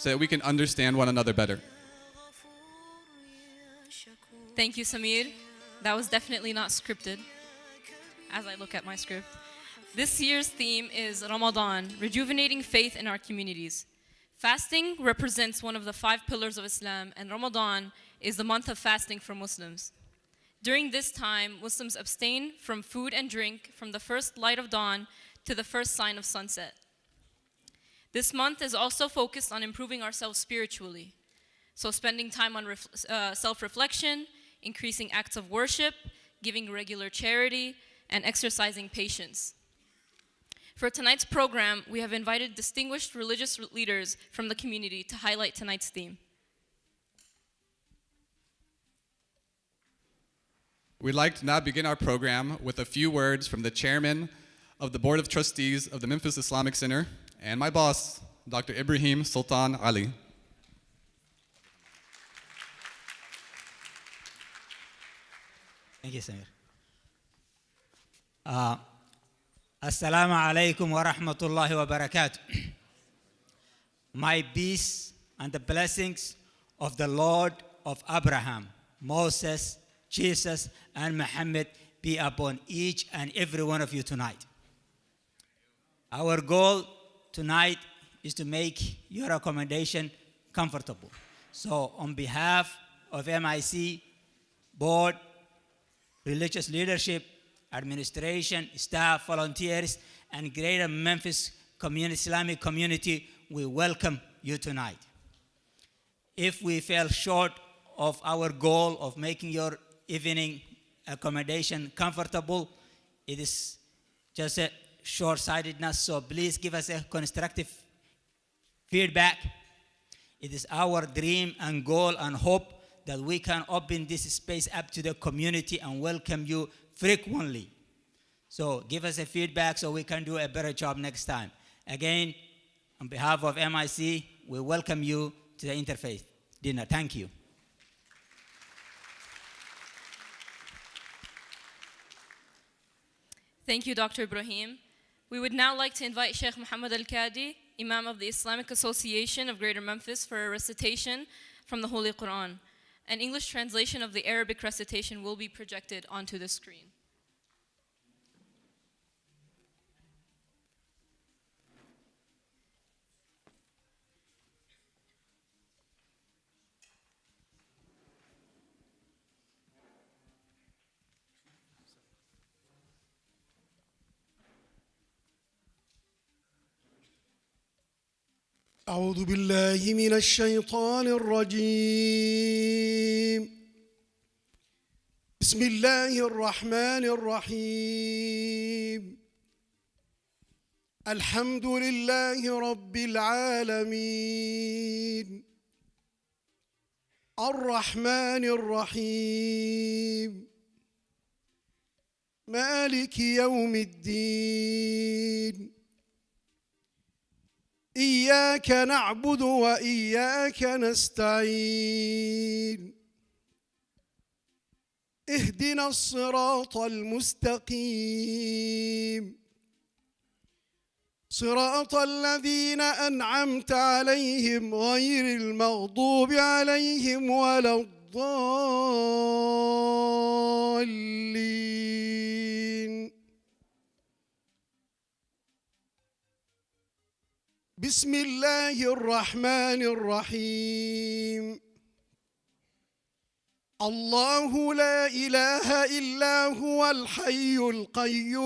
so that we can understand one another better. Thank you, Samir. That was definitely not scripted, as I look at my script. This year's theme is Ramadan, rejuvenating faith in our communities. Fasting represents one of the 5 pillars of Islam, and Ramadan is the month of fasting for Muslims. During this time, Muslims abstain from food and drink from the first light of dawn to the first sign of sunset. This month is also focused on improving ourselves spiritually. So spending time on self-reflection, increasing acts of worship, giving regular charity, and exercising patience. For tonight's program, we have invited distinguished religious leaders from the community to highlight tonight's theme. We'd like to now begin our program with a few words from the chairman of the Board of Trustees of the Memphis Islamic Center and my boss, Dr. Ibrahim Sultan Ali. Thank you, Samir. Assalamu alaikum wa rahmatullahi wa barakatuh. My peace and the blessings of the Lord of Abraham, Moses, Jesus, and Muhammad be upon each and every one of you tonight. Our goal tonight is to make your accommodation comfortable. So on behalf of MIC, board, religious leadership, administration, staff, volunteers, and greater Memphis Islamic community, we welcome you tonight. If we fell short of our goal of making your evening accommodation comfortable, it is just a short-sightedness, so please give us a constructive feedback. It is our dream and goal and hope that we can open this space up to the community and welcome you frequently. So give us a feedback so we can do a better job next time. Again, on behalf of MIC, we welcome you to the Interfaith Dinner. Thank you. Thank you, Dr. Ibrahim. We would now like to invite Sheikh Muhammad Al-Qadi, Imam of the Islamic Association of Greater Memphis, for a recitation from the Holy Quran. An English translation of the Arabic recitation will be projected onto the screen. أعوذ بالله من الشيطان الرجيم. بسم الله الرحمن الرحيم. الحمد لله رب العالمين. الرحمن الرحيم. مالك يوم الدين. إياك نعبد وإياك نستعين. اهدنا الصراط المستقيم. صراط الذين أنعمت عليهم غير المغضوب عليهم ولا الضالين. بسم الله الرحمن الرحيم. الله لا إله إلا هو الحي القيوم.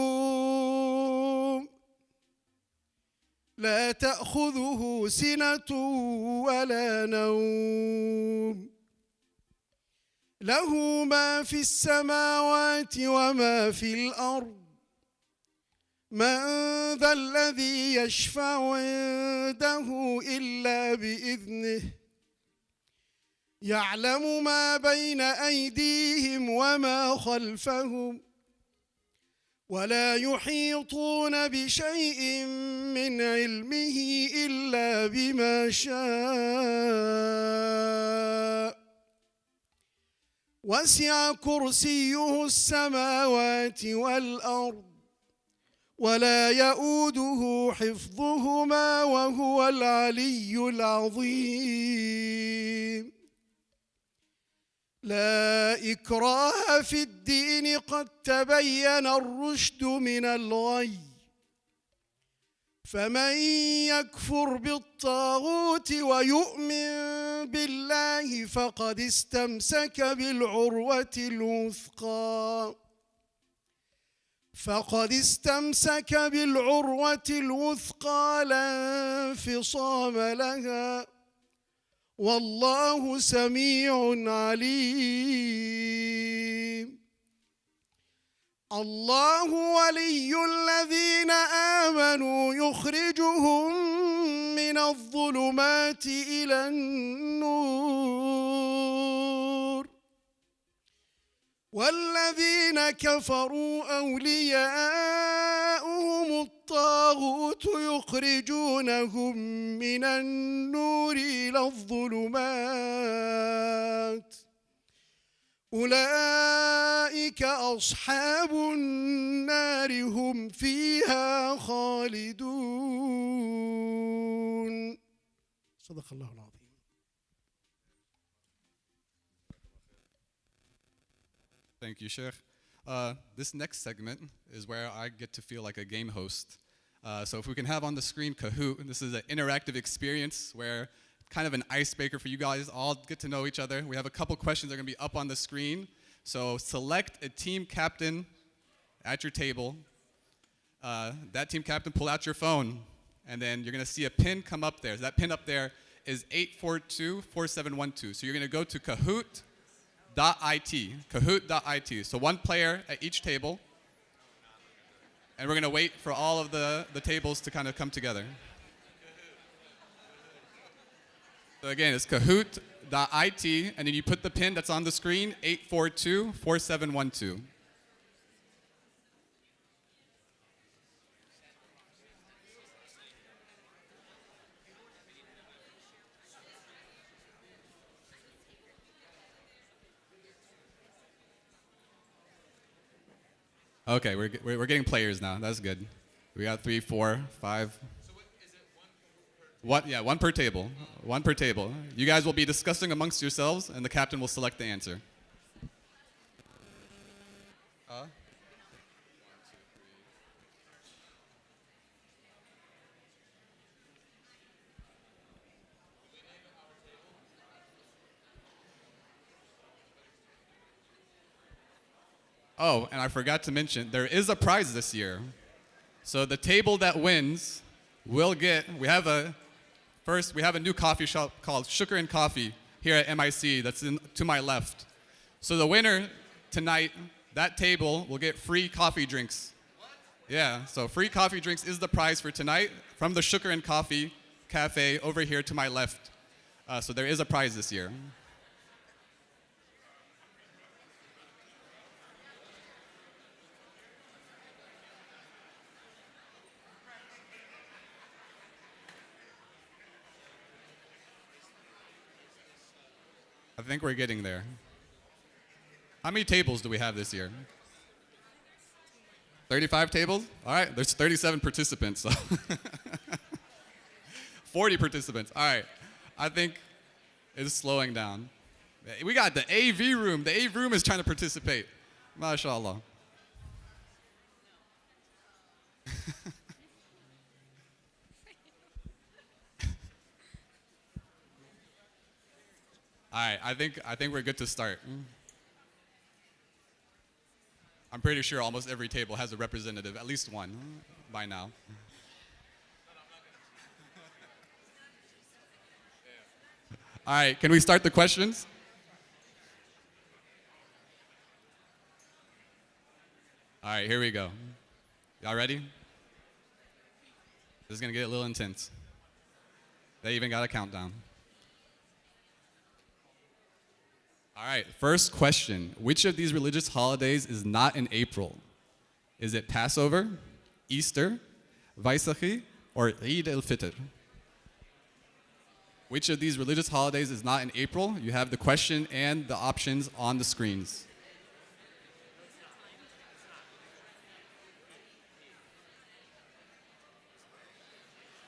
لا تأخذه سنة ولا نوم. له ما في السماوات وما في الأرض. من ذا الذي يشفع عنده إلا بإذنه. يعلم ما بين أيديهم وما خلفهم. ولا يحيطون بشيء من علمه إلا بما شاء. وسع كرسيه السماوات والأرض. ولا يؤوده حفظهما وهو العلي العظيم. لا إكراه في الدين قد تبين الرشد من الغي، فمن يكفر بالطاغوت ويؤمن بالله فقد استمسك بالعروة الوثقى لا انفصام لها، والله سميع عليم. الله ولي الذين آمنوا يخرجهم من الظلمات إلى النور، والذين كفروا أولياؤهم الطاغوت يخرجونهم من النور إلى الظلمات، أولئك أصحاب النار هم فيها خالدون. صدق الله العظيم. Thank you, Sheikh. This next segment is where I get to feel like a game host. So if we can have on the screen Kahoot, this is an interactive experience where kind of an icebreaker for you guys all get to know each other. We have a couple questions that are going to be up on the screen. So select a team captain at your table. That team captain, pull out your phone, and then you're going to see a pin come up there. That pin up there is 842-4712. So you're going to go to Kahoot.it. Kahoot.it. So one player at each table. And we're going to wait for all of the tables to kind of come together. So again, it's Kahoot.it, and then you put the pin that's on the screen, 842-4712. Okay, we're getting players now. That's good. We got 3, 4, 5. So is it one per? Yeah, one per table. One per table. You guys will be discussing amongst yourselves, and the captain will select the answer. Oh, and I forgot to mention, there is a prize this year. So the table that wins will get, we have a new coffee shop called Sugar and Coffee here at MIC that's to my left. So the winner tonight, that table will get free coffee drinks. What? Yeah, so free coffee drinks is the prize for tonight from the Sugar and Coffee Cafe over here to my left. So there is a prize this year. I think we're getting there. How many tables do we have this year? 35 tables? All right, there's 37 participants, so 40 participants. All right, I think it's slowing down. We got the AV room. The AV room is trying to participate. MashaAllah. All right, I think we're good to start. I'm pretty sure almost every table has a representative, at least one, by now. All right, can we start the questions? All right, here we go. Y'all ready? This is gonna get a little intense. They even got a countdown. All right, first question. Which of these religious holidays is not in April? Is it Passover, Easter, Vaisakhi, or Eid al-Fitr? Which of these religious holidays is not in April? You have the question and the options on the screens.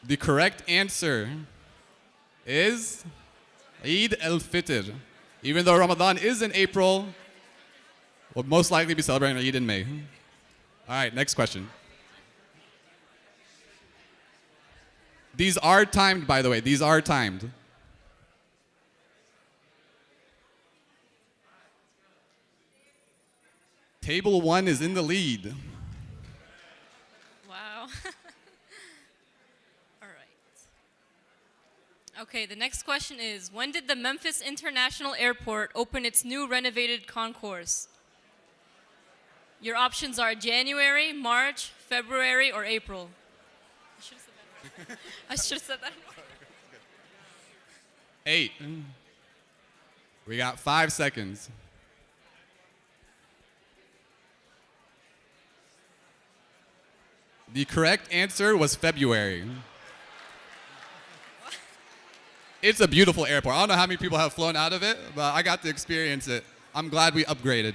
The correct answer is Eid al-Fitr. Even though Ramadan is in April, we'll most likely be celebrating Eid in May. All right, next question. These are timed, by the way. These are timed. Table 1 is in the lead. Wow. All right. Okay, the next question is, when did the Memphis International Airport open its new renovated concourse? Your options are January, March, February, or April. I should have said that. 8. We got 5 seconds. The correct answer was February. It's a beautiful airport. I don't know how many people have flown out of it, but I got to experience it. I'm glad we upgraded.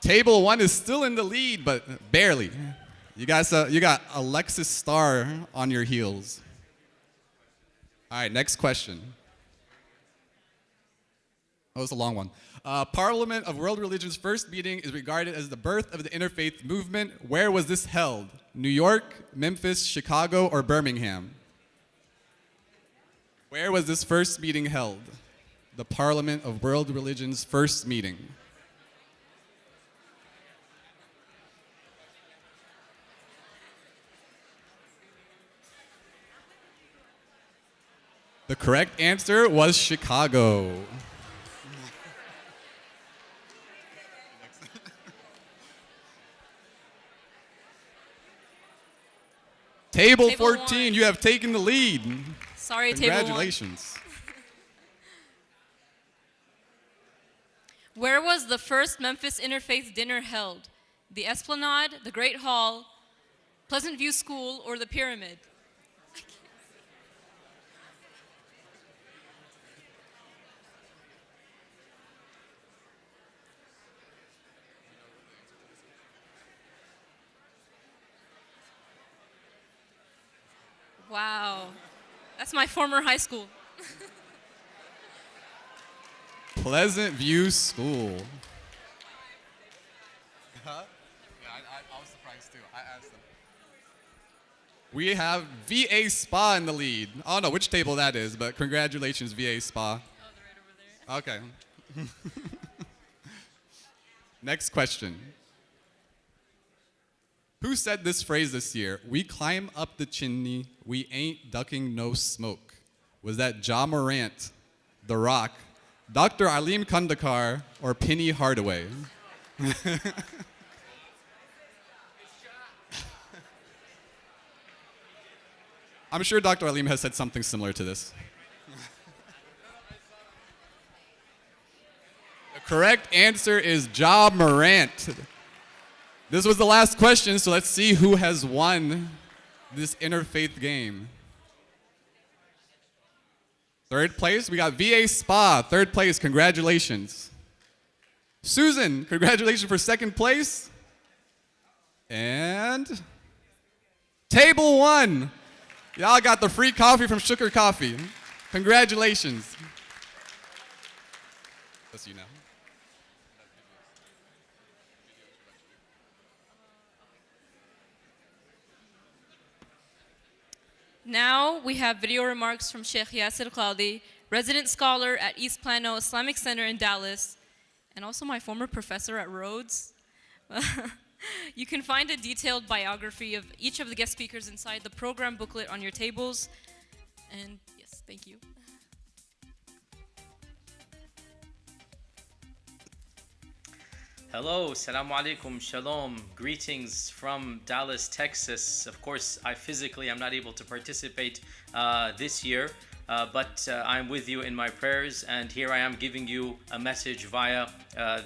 Table 1 is still in the lead, but barely. You guys, you got Alexis Starr on your heels. All right, next question. Oh, it's a long one. Parliament of World Religion's first meeting is regarded as the birth of the interfaith movement. Where was this held? New York, Memphis, Chicago, or Birmingham? Where was this first meeting held? The Parliament of World Religion's first meeting. The correct answer was Chicago. Table 14, 1. you have taken the lead. Sorry, Table 1. Congratulations. Where was the first Memphis Interfaith Dinner held? The Esplanade, the Great Hall, Pleasant View School, or the Pyramid? Wow. That's my former high school. Pleasant View School. Huh? Yeah, I was surprised too. I asked them. We have VA Spa in the lead. I don't know which table that is, but congratulations, VA Spa. Oh, they're right over there. Okay. Next question. Who said this phrase this year? We climb up the chimney, we ain't ducking no smoke. Was that Ja Morant, The Rock, Dr. Aleem Kandakar, or Penny Hardaway? I'm sure Dr. Aleem has said something similar to this. The correct answer is Ja Morant. This was the last question, so let's see who has won this interfaith game. Third place, we got VA Spa. Third place, congratulations. Susan, congratulations for second place. And Table 1. Y'all got the free coffee from Sugar Coffee. Congratulations. That's you now. Now we have video remarks from Sheikh Yasser Qadi, resident scholar at East Plano Islamic Center in Dallas, and also my former professor at Rhodes. You can find a detailed biography of each of the guest speakers inside the program booklet on your tables. And yes, thank you. Hello, Assalamu alaikum, shalom, greetings from Dallas, Texas. Of course, I physically am not able to participate this year, but I'm with you in my prayers, and here I am giving you a message via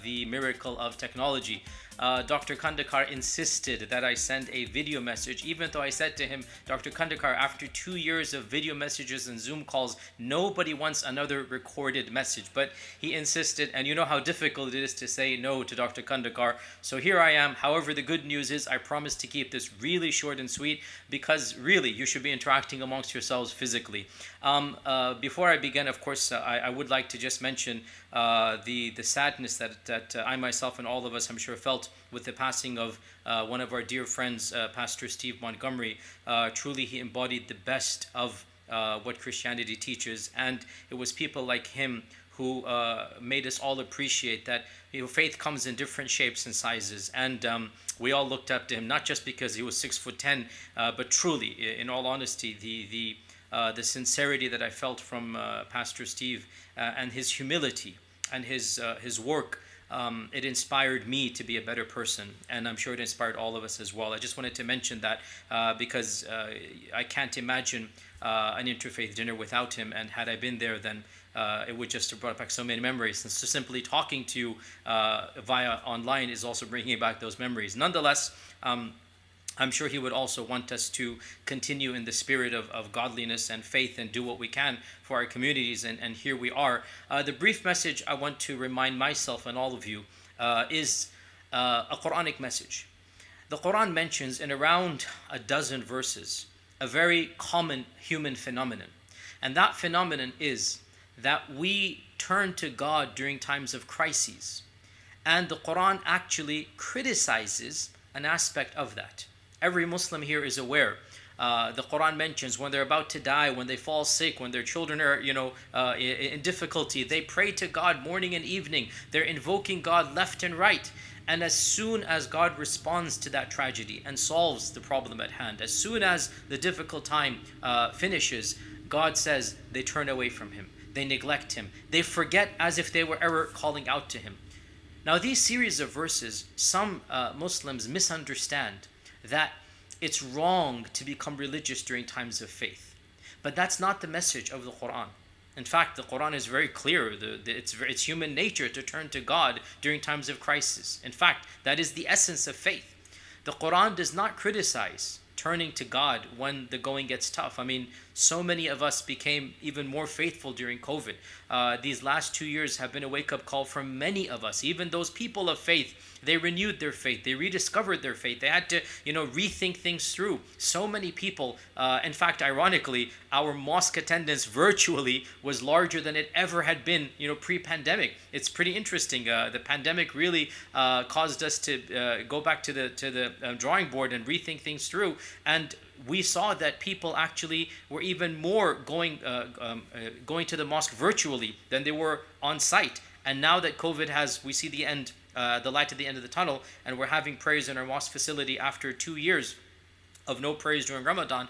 the miracle of technology. Dr. Kandakar insisted that I send a video message, even though I said to him, Dr. Kandakar, after 2 years of video messages and Zoom calls, nobody wants another recorded message. But he insisted, and you know how difficult it is to say no to Dr. Kandakar. So here I am. However, the good news is I promise to keep this really short and sweet, because really you should be interacting amongst yourselves physically. Before I begin, of course, I would like to just mention the sadness that I myself and all of us, I'm sure, felt with the passing of one of our dear friends, Pastor Steve Montgomery. Truly, he embodied the best of what Christianity teaches, and it was people like him who made us all appreciate that faith comes in different shapes and sizes, and we all looked up to him, not just because he was 6'10", but truly, in all honesty, the sincerity that I felt from Pastor Steve and his humility and his work, it inspired me to be a better person, and I'm sure it inspired all of us as well. I just wanted to mention that because I can't imagine an interfaith dinner without him, and had I been there, then it would just have brought back so many memories. And so simply talking to you via online is also bringing back those memories. Nonetheless, I'm sure he would also want us to continue in the spirit of godliness and faith and do what we can for our communities, and here we are. The brief message I want to remind myself and all of you is a Quranic message. The Quran mentions in around a dozen verses a very common human phenomenon, and that phenomenon is that we turn to God during times of crises, and the Quran actually criticizes an aspect of that. Every Muslim here is aware. The Quran mentions when they're about to die, when they fall sick, when their children are, in difficulty, they pray to God morning and evening. They're invoking God left and right. And as soon as God responds to that tragedy and solves the problem at hand, as soon as the difficult time finishes, God says they turn away from Him. They neglect Him. They forget as if they were ever calling out to Him. Now, these series of verses, some Muslims misunderstand that it's wrong to become religious during times of faith. But that's not the message of the Quran. In fact, the Quran is very clear. It's human nature to turn to God during times of crisis. In fact, that is the essence of faith. The Quran does not criticize turning to God when the going gets tough. I mean, so many of us became even more faithful during COVID. These last 2 years have been a wake-up call for many of us. Even those people of faith, they renewed their faith. They rediscovered their faith. They had to, rethink things through. So many people, in fact, ironically, our mosque attendance virtually was larger than it ever had been, pre-pandemic. It's pretty interesting. The pandemic really caused us to go back to the drawing board and rethink things through. And we saw that people actually were even more going to the mosque virtually than they were on site. And now that COVID we see the end, the light at the end of the tunnel, and we're having prayers in our mosque facility after 2 years of no prayers during Ramadan,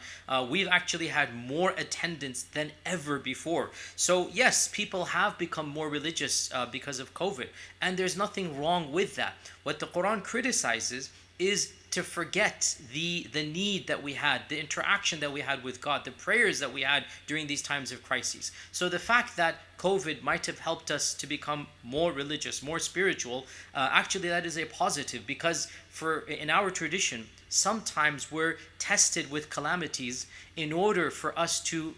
we've actually had more attendance than ever before. So yes, people have become more religious because of COVID, and there's nothing wrong with that. What the Quran criticizes is to forget the need that we had, the interaction that we had with God, the prayers that we had during these times of crises. So the fact that COVID might have helped us to become more religious, more spiritual, actually that is a positive, because in our tradition, sometimes we're tested with calamities in order for us to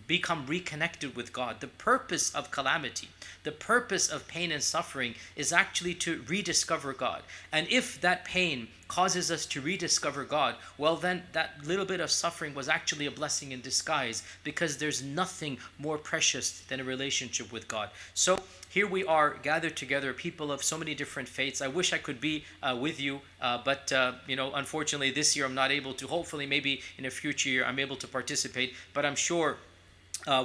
become reconnected with God. The purpose of calamity, the purpose of pain and suffering is actually to rediscover God. And if that pain causes us to rediscover God, well then that little bit of suffering was actually a blessing in disguise, because there's nothing more precious than a relationship with God. So here we are gathered together, people of so many different faiths. I wish I could be with you, but unfortunately this year I'm not able to. Hopefully maybe in a future year I'm able to participate, but I'm sure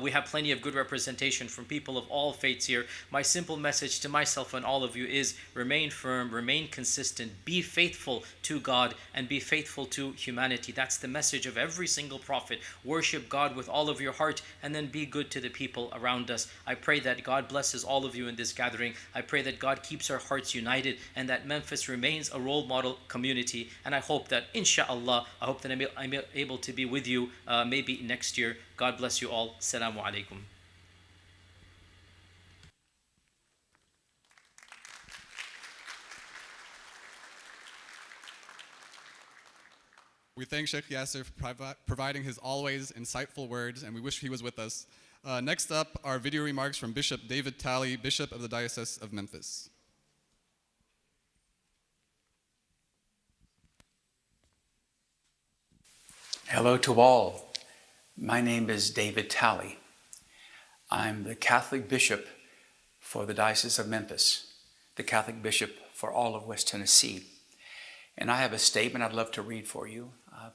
we have plenty of good representation from people of all faiths here. My simple message to myself and all of you is remain firm, remain consistent, be faithful to God, and be faithful to humanity. That's the message of every single prophet. Worship God with all of your heart, and then be good to the people around us. I pray that God blesses all of you in this gathering. I pray that God keeps our hearts united, and that Memphis remains a role model community. And I hope that, inshallah, I hope that I'm able to be with you maybe next year. God bless you all. Assalamu alaikum. We thank Sheikh Yasser for providing his always insightful words, and we wish he was with us. Next up are video remarks from Bishop David Talley, Bishop of the Diocese of Memphis. Hello to all. My name is David Talley. I'm the Catholic Bishop for the Diocese of Memphis, the Catholic Bishop for all of West Tennessee. And I have a statement I'd love to read for you.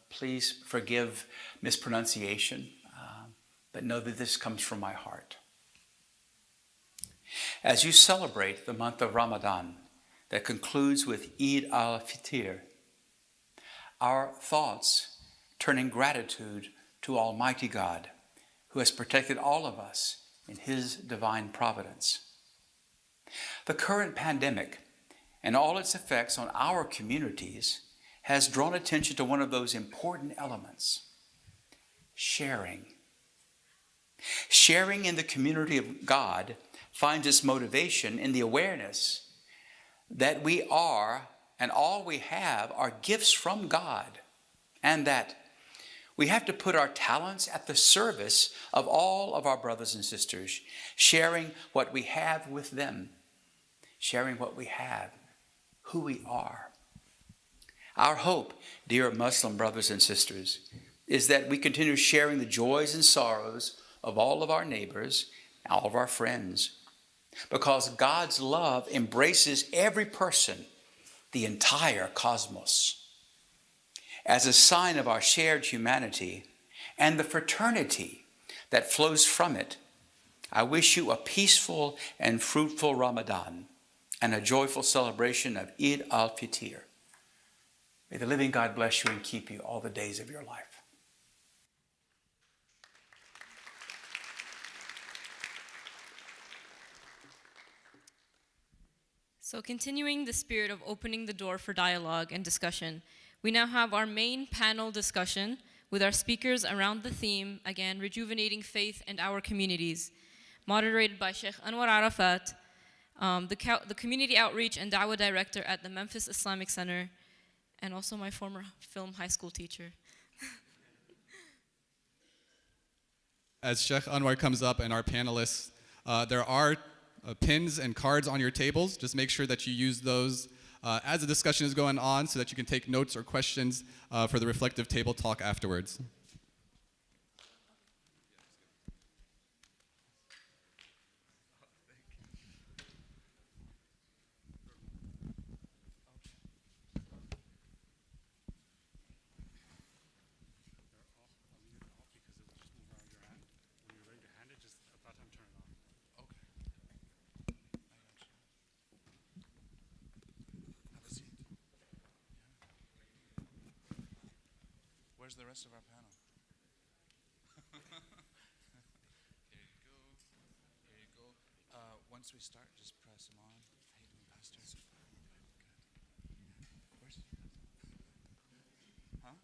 Please forgive mispronunciation, but know that this comes from my heart. As you celebrate the month of Ramadan that concludes with Eid al-Fitr, our thoughts turn in gratitude to Almighty God, who has protected all of us in His divine providence. The current pandemic and all its effects on our communities has drawn attention to one of those important elements: sharing. Sharing in the community of God finds its motivation in the awareness that we are, and all we have, are gifts from God, and that we have to put our talents at the service of all of our brothers and sisters, sharing what we have with them, sharing what we have, who we are. Our hope, dear Muslim brothers and sisters, is that we continue sharing the joys and sorrows of all of our neighbors, all of our friends, because God's love embraces every person, the entire cosmos. As a sign of our shared humanity and the fraternity that flows from it, I wish you a peaceful and fruitful Ramadan and a joyful celebration of Eid al-Fitr. May the living God bless you and keep you all the days of your life. So continuing the spirit of opening the door for dialogue and discussion, we now have our main panel discussion with our speakers around the theme, again, Rejuvenating Faith and Our Communities, moderated by Sheikh Anwar Arafat, the Community Outreach and Dawah Director at the Memphis Islamic Center, and also my former film high school teacher. As Sheikh Anwar comes up and our panelists, there are pins and cards on your tables. Just make sure that you use those as the discussion is going on so that you can take notes or questions for the reflective table talk afterwards. Where's the rest of our panel? Here you go. Here you go. Once we start, just press them on. How you doing, Pastor? Good. Where's he? Huh?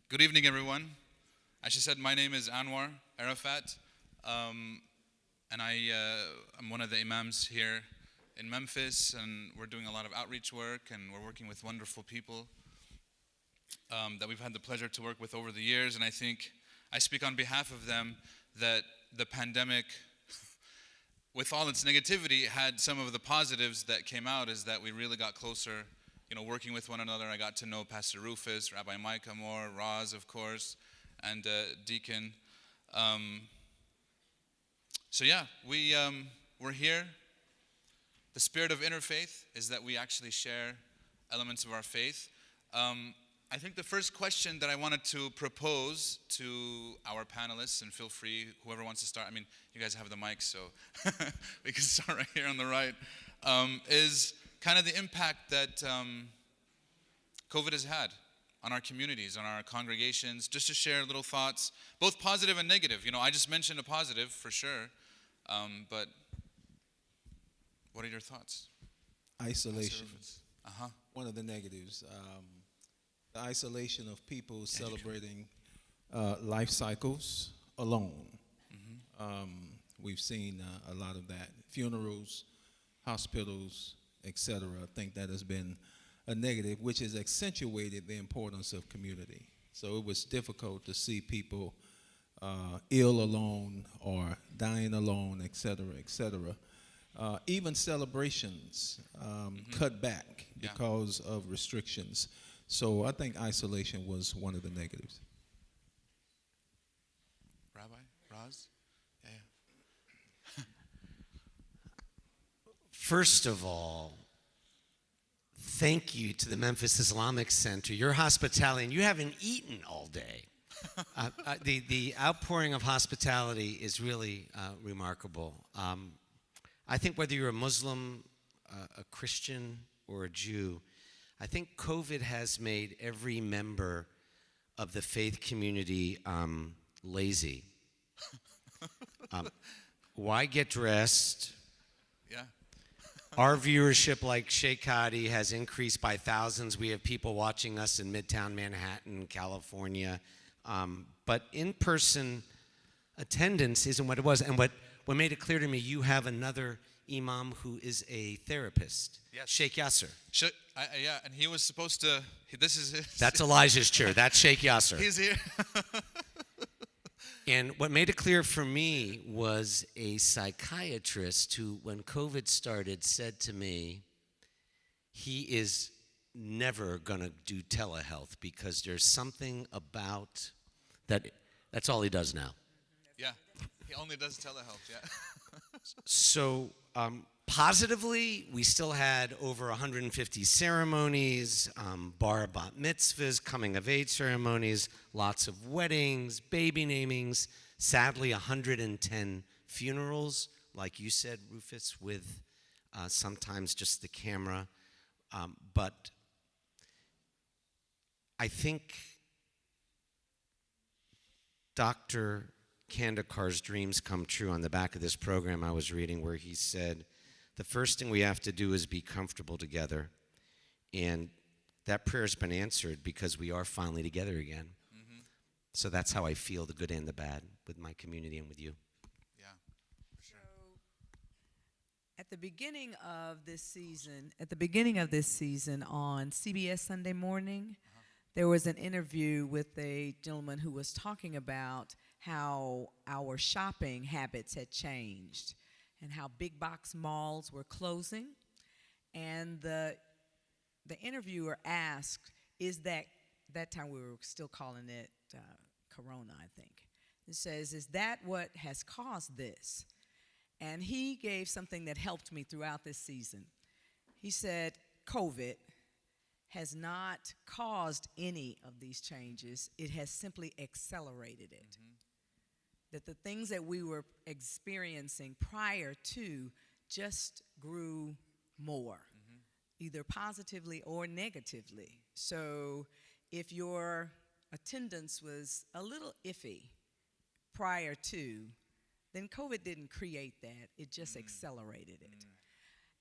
Good evening, everyone. As she said, my name is Anwar Arafat, and I'm one of the imams here in Memphis, and we're doing a lot of outreach work, and we're working with wonderful people that we've had the pleasure to work with over the years. And I think I speak on behalf of them that the pandemic, with all its negativity, had some of the positives that came out, is that we really got closer, working with one another. I got to know Pastor Rufus, Rabbi Micah more, Roz, of course, and Deacon. So yeah, we're here. The spirit of interfaith is that we actually share elements of our faith. I think the first question that I wanted to propose to our panelists, and feel free, whoever wants to start, you guys have the mic, so we can start right here on the right, is kind of the impact that COVID has had on our communities, on our congregations, just to share little thoughts, both positive and negative. I just mentioned a positive for sure, but what are your thoughts? Isolation. One of the negatives. The isolation of people celebrating life cycles alone. We've seen a lot of that. Funerals hospitals, etc. I think that has been a negative, which has accentuated the importance of community. So it was difficult to see people ill alone or dying alone, et cetera, et cetera. Even celebrations cut back because of restrictions. So I think isolation was one of the negatives. Rabbi, Raz? Yeah. First of all, thank you to the Memphis Islamic Center. Your hospitality, and you haven't eaten all day. The outpouring of hospitality is really remarkable. I think whether you're a Muslim, a Christian, or a Jew, I think COVID has made every member of the faith community lazy. Why get dressed? Yeah. Our viewership, like Sheikh Hadi, has increased by thousands. We have people watching us in Midtown Manhattan, California. But in-person attendance isn't what it was. And what made it clear to me, you have another imam who is a therapist, Yes. Sheikh Yasser. Yeah, and he was supposed to, this is his. That's Elijah's chair. That's Sheikh Yasser. He's here. And what made it clear for me was a psychiatrist who, when COVID started, said to me, he is never going to do telehealth because there's something about that. That's all he does now. Yeah, he only does telehealth, yeah. So positively, we still had over 150 ceremonies, bar bat mitzvahs, coming of age ceremonies, lots of weddings, baby namings, sadly 110 funerals, like you said, Rufus, with sometimes just the camera. But I think Dr. Kandakar's dreams come true on the back of this program I was reading, where he said, the first thing we have to do is be comfortable together. And that prayer has been answered because we are finally together again. Mm-hmm. So that's how I feel, the good and the bad, with my community and with you. Yeah, for sure. So, at the beginning of this season on CBS Sunday Morning, there was an interview with a gentleman who was talking about how our shopping habits had changed and how big box malls were closing. And the interviewer asked, that time we were still calling it Corona, I think. It says, is that what has caused this? And he gave something that helped me throughout this season. He said, COVID has not caused any of these changes. It has simply accelerated it. Mm-hmm. That the things that we were experiencing prior to just grew more, either positively or negatively. So if your attendance was a little iffy prior to, then COVID didn't create that. It just accelerated it.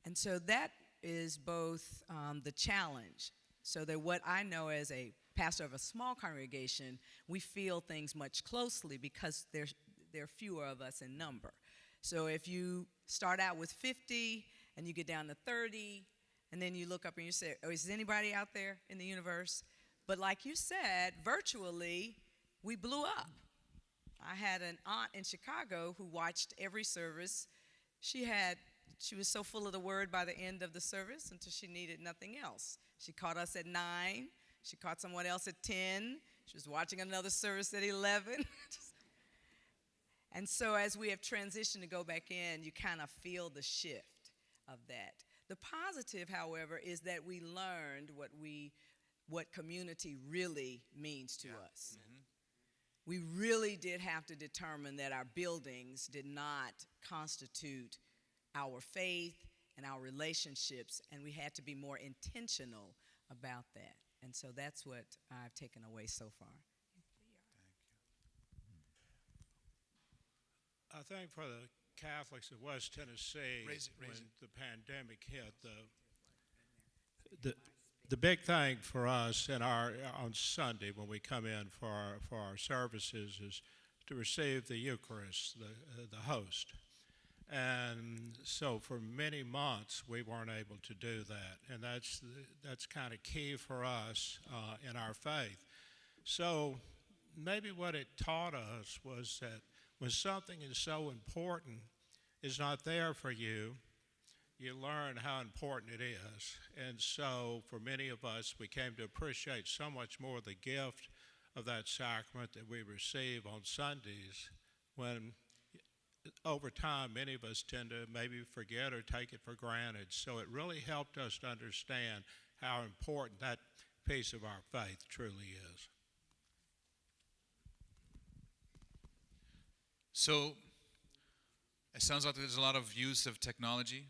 And so that is both the challenge. So that what I know as a pastor of a small congregation, we feel things much closely because there are fewer of us in number. So if you start out with 50 and you get down to 30, and then you look up and you say, oh, is anybody out there in the universe? But like you said, virtually, we blew up. I had an aunt in Chicago who watched every service. She was so full of the word by the end of the service until she needed nothing else. She caught us at 9. She caught someone else at 10. She was watching another service at 11. And so as we have transitioned to go back in, you kind of feel the shift of that. The positive, however, is that we learned what community really means to us. Mm-hmm. We really did have to determine that our buildings did not constitute our faith and our relationships, and we had to be more intentional about that. And so that's what I've taken away so far. I think for the Catholics of West Tennessee, when the pandemic hit, the big thing for us on Sunday when we come in for our services is to receive the Eucharist, the host. And so for many months, we weren't able to do that. And that's kind of key for us in our faith. So maybe what it taught us was that when something is so important is not there for you, you learn how important it is. And so for many of us, we came to appreciate so much more the gift of that sacrament that we receive on Sundays, when over time many of us tend to maybe forget or take it for granted. So it really helped us to understand how important that piece of our faith truly is. So it sounds like there's a lot of use of technology.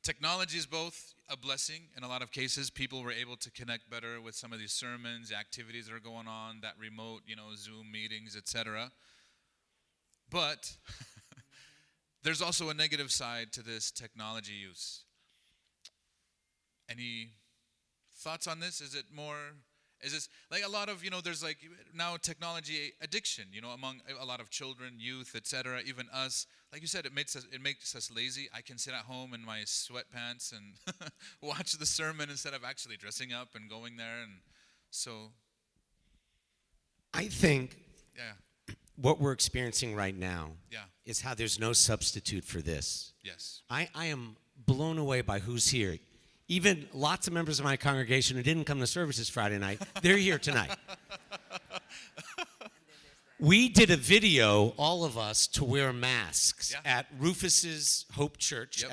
Technology is both a blessing in a lot of cases. People were able to connect better with some of these sermons, the activities that are going on, that remote, Zoom meetings, etc. But there's also a negative side to this technology use. Any thoughts on this? Is this like a lot of, there's like now technology addiction, among a lot of children, youth, etc., even us. Like you said, it makes us lazy. I can sit at home in my sweatpants and watch the sermon instead of actually dressing up and going there. And so I think yeah. what we're experiencing right now Yeah. is how there's no substitute for this. Yes. I am blown away by who's here. Even lots of members of my congregation who didn't come to services Friday night, they're here tonight. We did a video, all of us, to wear masks at Rufus's Hope Church,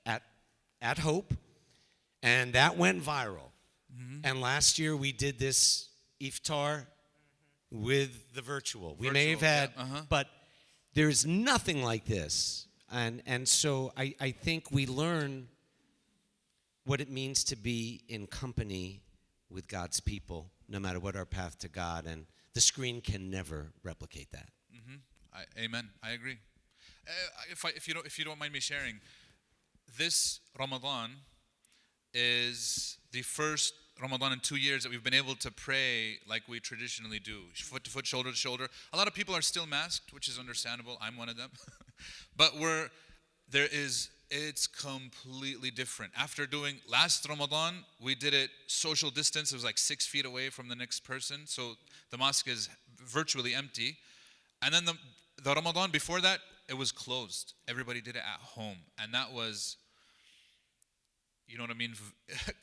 at Hope, and that went viral. Mm-hmm. And last year we did this Iftar with the virtual. We may have had, but there's nothing like this. And so I think we learn what it means to be in company with God's people, no matter what our path to God, and the screen can never replicate that. Mm-hmm. Amen. I agree. If you don't mind me sharing, this Ramadan is the first Ramadan in 2 years that we've been able to pray like we traditionally do, foot to foot, shoulder to shoulder. A lot of people are still masked, which is understandable. I'm one of them. But it's completely different. After doing last Ramadan, we did it social distance. It was like 6 feet away from the next person. So the mosque is virtually empty. And then the Ramadan before that, it was closed. Everybody did it at home. And that was, you know what I mean,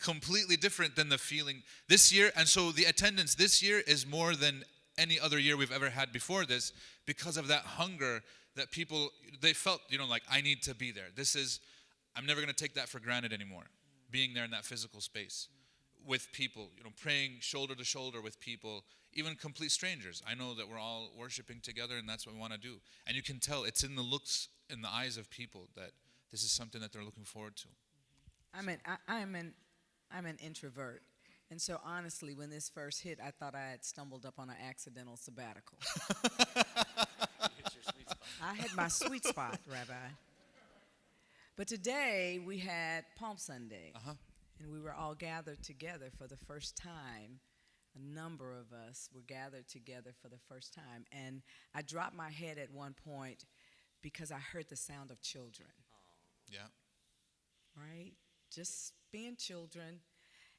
completely different than the feeling this year. And so the attendance this year is more than any other year we've ever had before this, because of that hunger that people, they felt, like, I need to be there. I'm never going to take that for granted anymore, being there in that physical space with people, praying shoulder to shoulder with people, even complete strangers. I know that we're all worshiping together, and that's what we want to do. And you can tell it's in the looks, in the eyes of people, that this is something that they're looking forward to. I'm an introvert. And so honestly, when this first hit, I thought I had stumbled up on an accidental sabbatical. I had my sweet spot, Rabbi. But today we had Palm Sunday, and we were all gathered together for the first time. A number of us were gathered together for the first time. And I dropped my head at one point because I heard the sound of children. Yeah. Right? Just being children.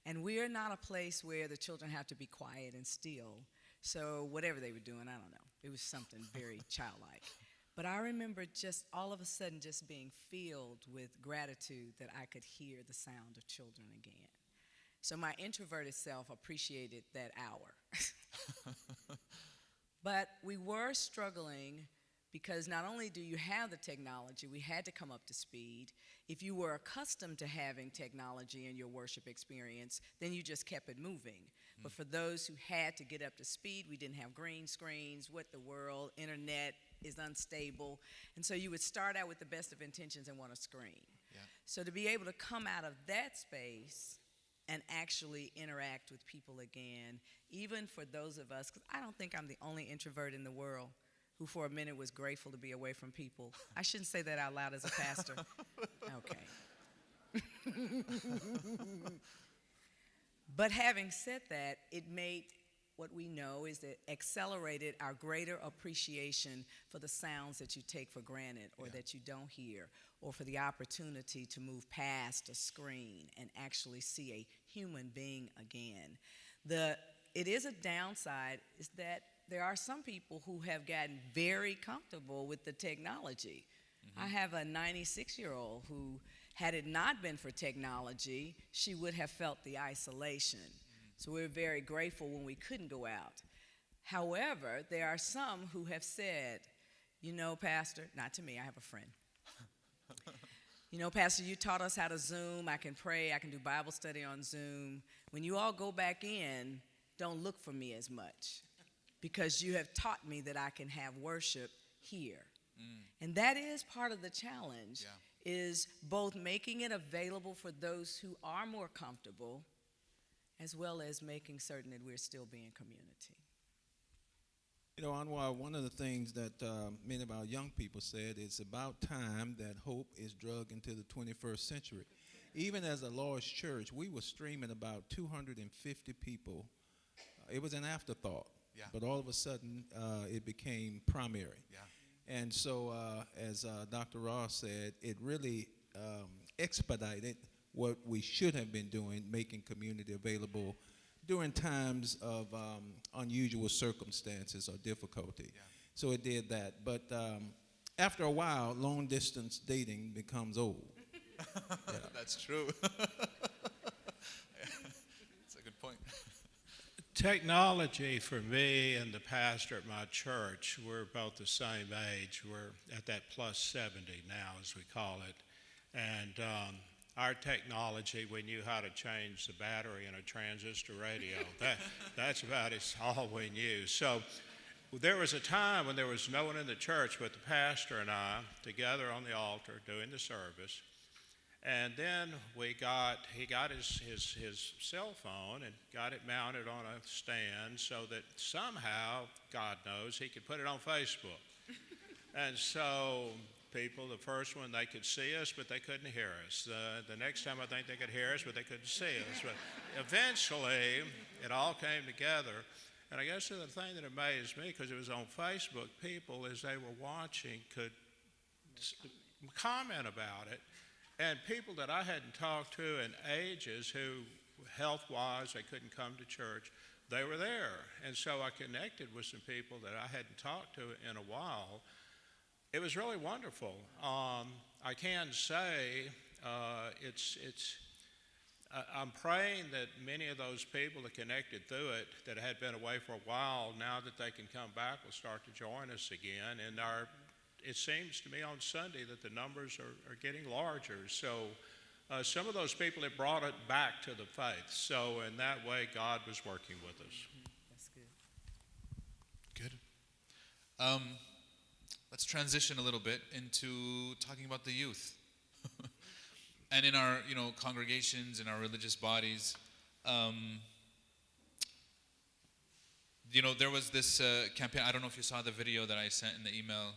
And we're not a place where the children have to be quiet and still. So whatever they were doing, I don't know. It was something very childlike. But I remember just all of a sudden just being filled with gratitude that I could hear the sound of children again. So my introverted self appreciated that hour. But we were struggling because not only do you have the technology, we had to come up to speed. If you were accustomed to having technology in your worship experience, then you just kept it moving. But for those who had to get up to speed, we didn't have green screens, what the world, internet is unstable. And so you would start out with the best of intentions and want a screen. Yeah. So to be able to come out of that space and actually interact with people again, even for those of us, because I don't think I'm the only introvert in the world who for a minute was grateful to be away from people. I shouldn't say that out loud as a pastor. Okay. But having said that, it made what we know is it accelerated our greater appreciation for the sounds that you take for granted or that you don't hear, or for the opportunity to move past a screen and actually see a human being again. It is a downside is that there are some people who have gotten very comfortable with the technology. I have a 96-year-old who, had it not been for technology, she would have felt the isolation. So we're very grateful when we couldn't go out. However, there are some who have said, you know, Pastor, not to me, I have a friend. You know, Pastor, you taught us how to Zoom. I can pray. I can do Bible study on Zoom. When you all go back in, don't look for me as much, because you have taught me that I can have worship here. And that is part of the challenge, is both making it available for those who are more comfortable, as well as making certain that we're still being community. You know, Anwar, one of the things that many of our young people said, it's about time that hope is drugged into the 21st century. Even as a large church, we were streaming about 250 people. It was an afterthought, but all of a sudden it became primary. And so, as Dr. Ross said, it really expedited what we should have been doing, making community available during times of unusual circumstances or difficulty. So it did that. But after a while, long distance dating becomes old. That's true. That's a good point. Technology for me and the pastor at my church, we're both the same age. We're at that plus 70 now, as we call it. And our technology, we knew how to change the battery in a transistor radio. That's about all we knew. So there was a time when there was no one in the church but the pastor and I together on the altar doing the service. And then he got his cell phone and got it mounted on a stand so that somehow, God knows, he could put it on Facebook. And so people, the first one, they could see us, but they couldn't hear us. The next time, I think they could hear us, but they couldn't see us. But eventually, it all came together. And I guess the thing that amazed me, because it was on Facebook, people, as they were watching, could comment about it. And people that I hadn't talked to in ages who, health-wise, they couldn't come to church, they were there. And so I connected with some people that I hadn't talked to in a while. It was really wonderful. I can say I'm praying that many of those people that connected through it that had been away for a while, now that they can come back, will start to join us again. And it seems to me on Sunday that the numbers are getting larger. So some of those people have brought it back to the faith. So in that way, God was working with us. That's good. Good. Let's transition a little bit into talking about the youth. And in our, congregations, in our religious bodies, there was this campaign. I don't know if you saw the video that I sent in the email.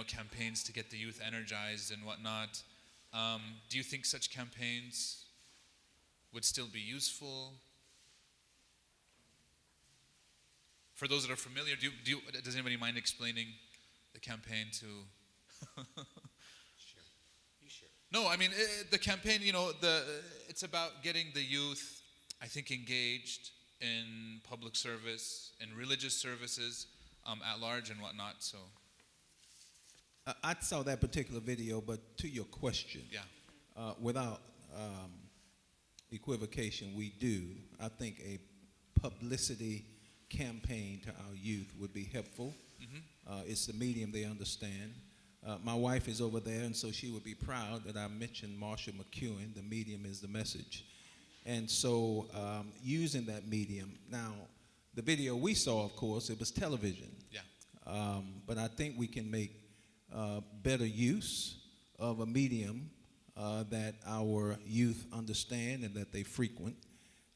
Campaigns to get the youth energized and whatnot. Do you think such campaigns would still be useful? For those that are familiar, does anybody mind explaining the campaign to? Sure. You sure? No, I mean the campaign. It's about getting the youth, I think, engaged in public service and religious services at large and whatnot. So. I saw that particular video, but to your question, without equivocation, we do. I think a publicity campaign to our youth would be helpful. It's the medium they understand. My wife is over there, and so she would be proud that I mentioned Marshall McEwen. The medium is the message. And so using that medium. Now, the video we saw, of course, it was television. But I think we can make better use of a medium that our youth understand and that they frequent.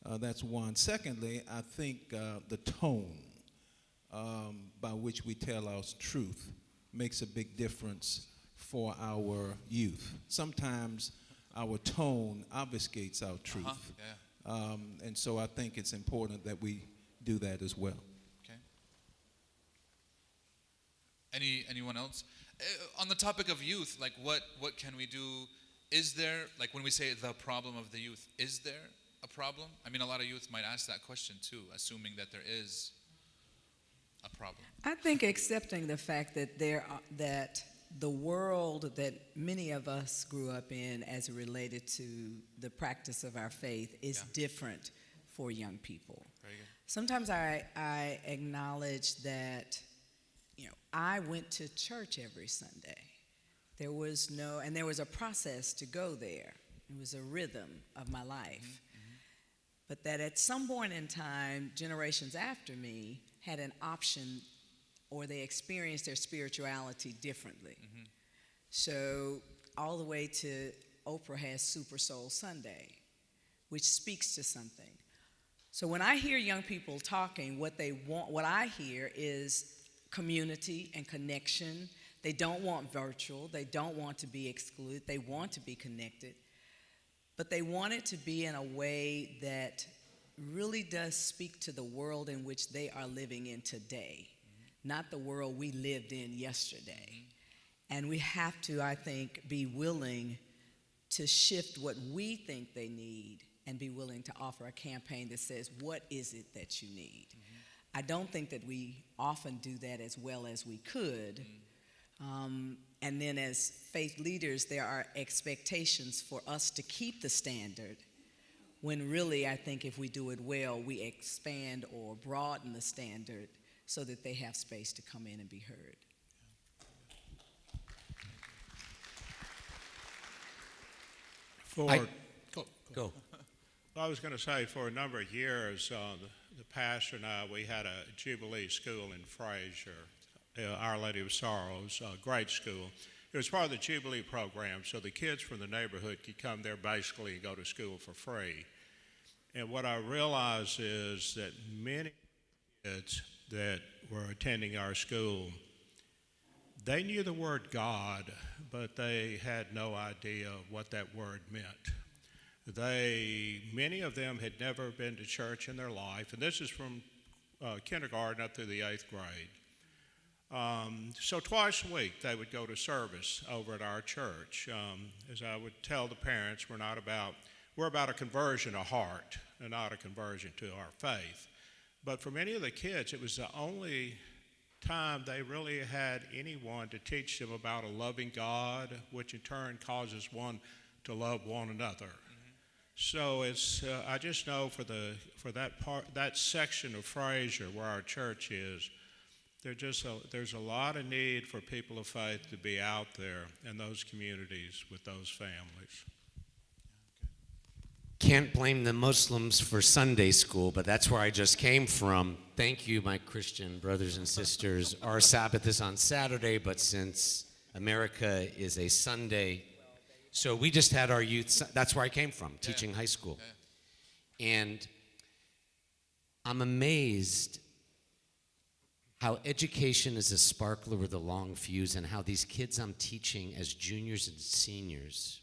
That's one. Secondly, I think the tone by which we tell our truth makes a big difference for our youth. Sometimes our tone obfuscates our truth. And so I think it's important that we do that as well. Okay. Anyone else? On the topic of youth, like what can we do? Is there, like when we say the problem of the youth, is there a problem? I mean, a lot of youth might ask that question too, assuming that there is a problem. I think accepting the fact that that the world that many of us grew up in as it related to the practice of our faith is different for young people. Very good. Sometimes I acknowledge that, I went to church every Sunday. There was a process to go there. It was a rhythm of my life. But that at some point in time, generations after me had an option, or they experienced their spirituality differently. So all the way to Oprah has Super Soul Sunday, which speaks to something. So when I hear young people talking, what they want, what I hear is community and connection. They don't want virtual. They don't want to be excluded. They want to be connected. But they want it to be in a way that really does speak to the world in which they are living in today, not the world we lived in yesterday. And we have to, I think, be willing to shift what we think they need and be willing to offer a campaign that says, what is it that you need? I don't think that we often do that as well as we could. And then as faith leaders, there are expectations for us to keep the standard, when really I think if we do it well, we expand or broaden the standard so that they have space to come in and be heard. Go. Well, I was going to say, for a number of years, the pastor and I, we had a Jubilee school in Fraser, Our Lady of Sorrows, grade school. It was part of the Jubilee program, so the kids from the neighborhood could come there basically and go to school for free. And what I realized is that many kids that were attending our school, they knew the word God, but they had no idea what that word meant. Many of them had never been to church in their life, and this is from kindergarten up through the 8th grade. So twice a week they would go to service over at our church. As I would tell the parents, we're about a conversion of heart and not a conversion to our faith. But for many of the kids, it was the only time they really had anyone to teach them about a loving God, which in turn causes one to love one another. So I just know for that section of Fraser where our church is, there's a lot of need for people of faith to be out there in those communities with those families. Can't blame the Muslims for Sunday school, but that's where I just came from. Thank you, my Christian brothers and sisters. Our Sabbath is on Saturday, but since America is a Sunday, so we just had our youth, that's where I came from, teaching high school. And I'm amazed how education is a sparkler with a long fuse, and how these kids I'm teaching as juniors and seniors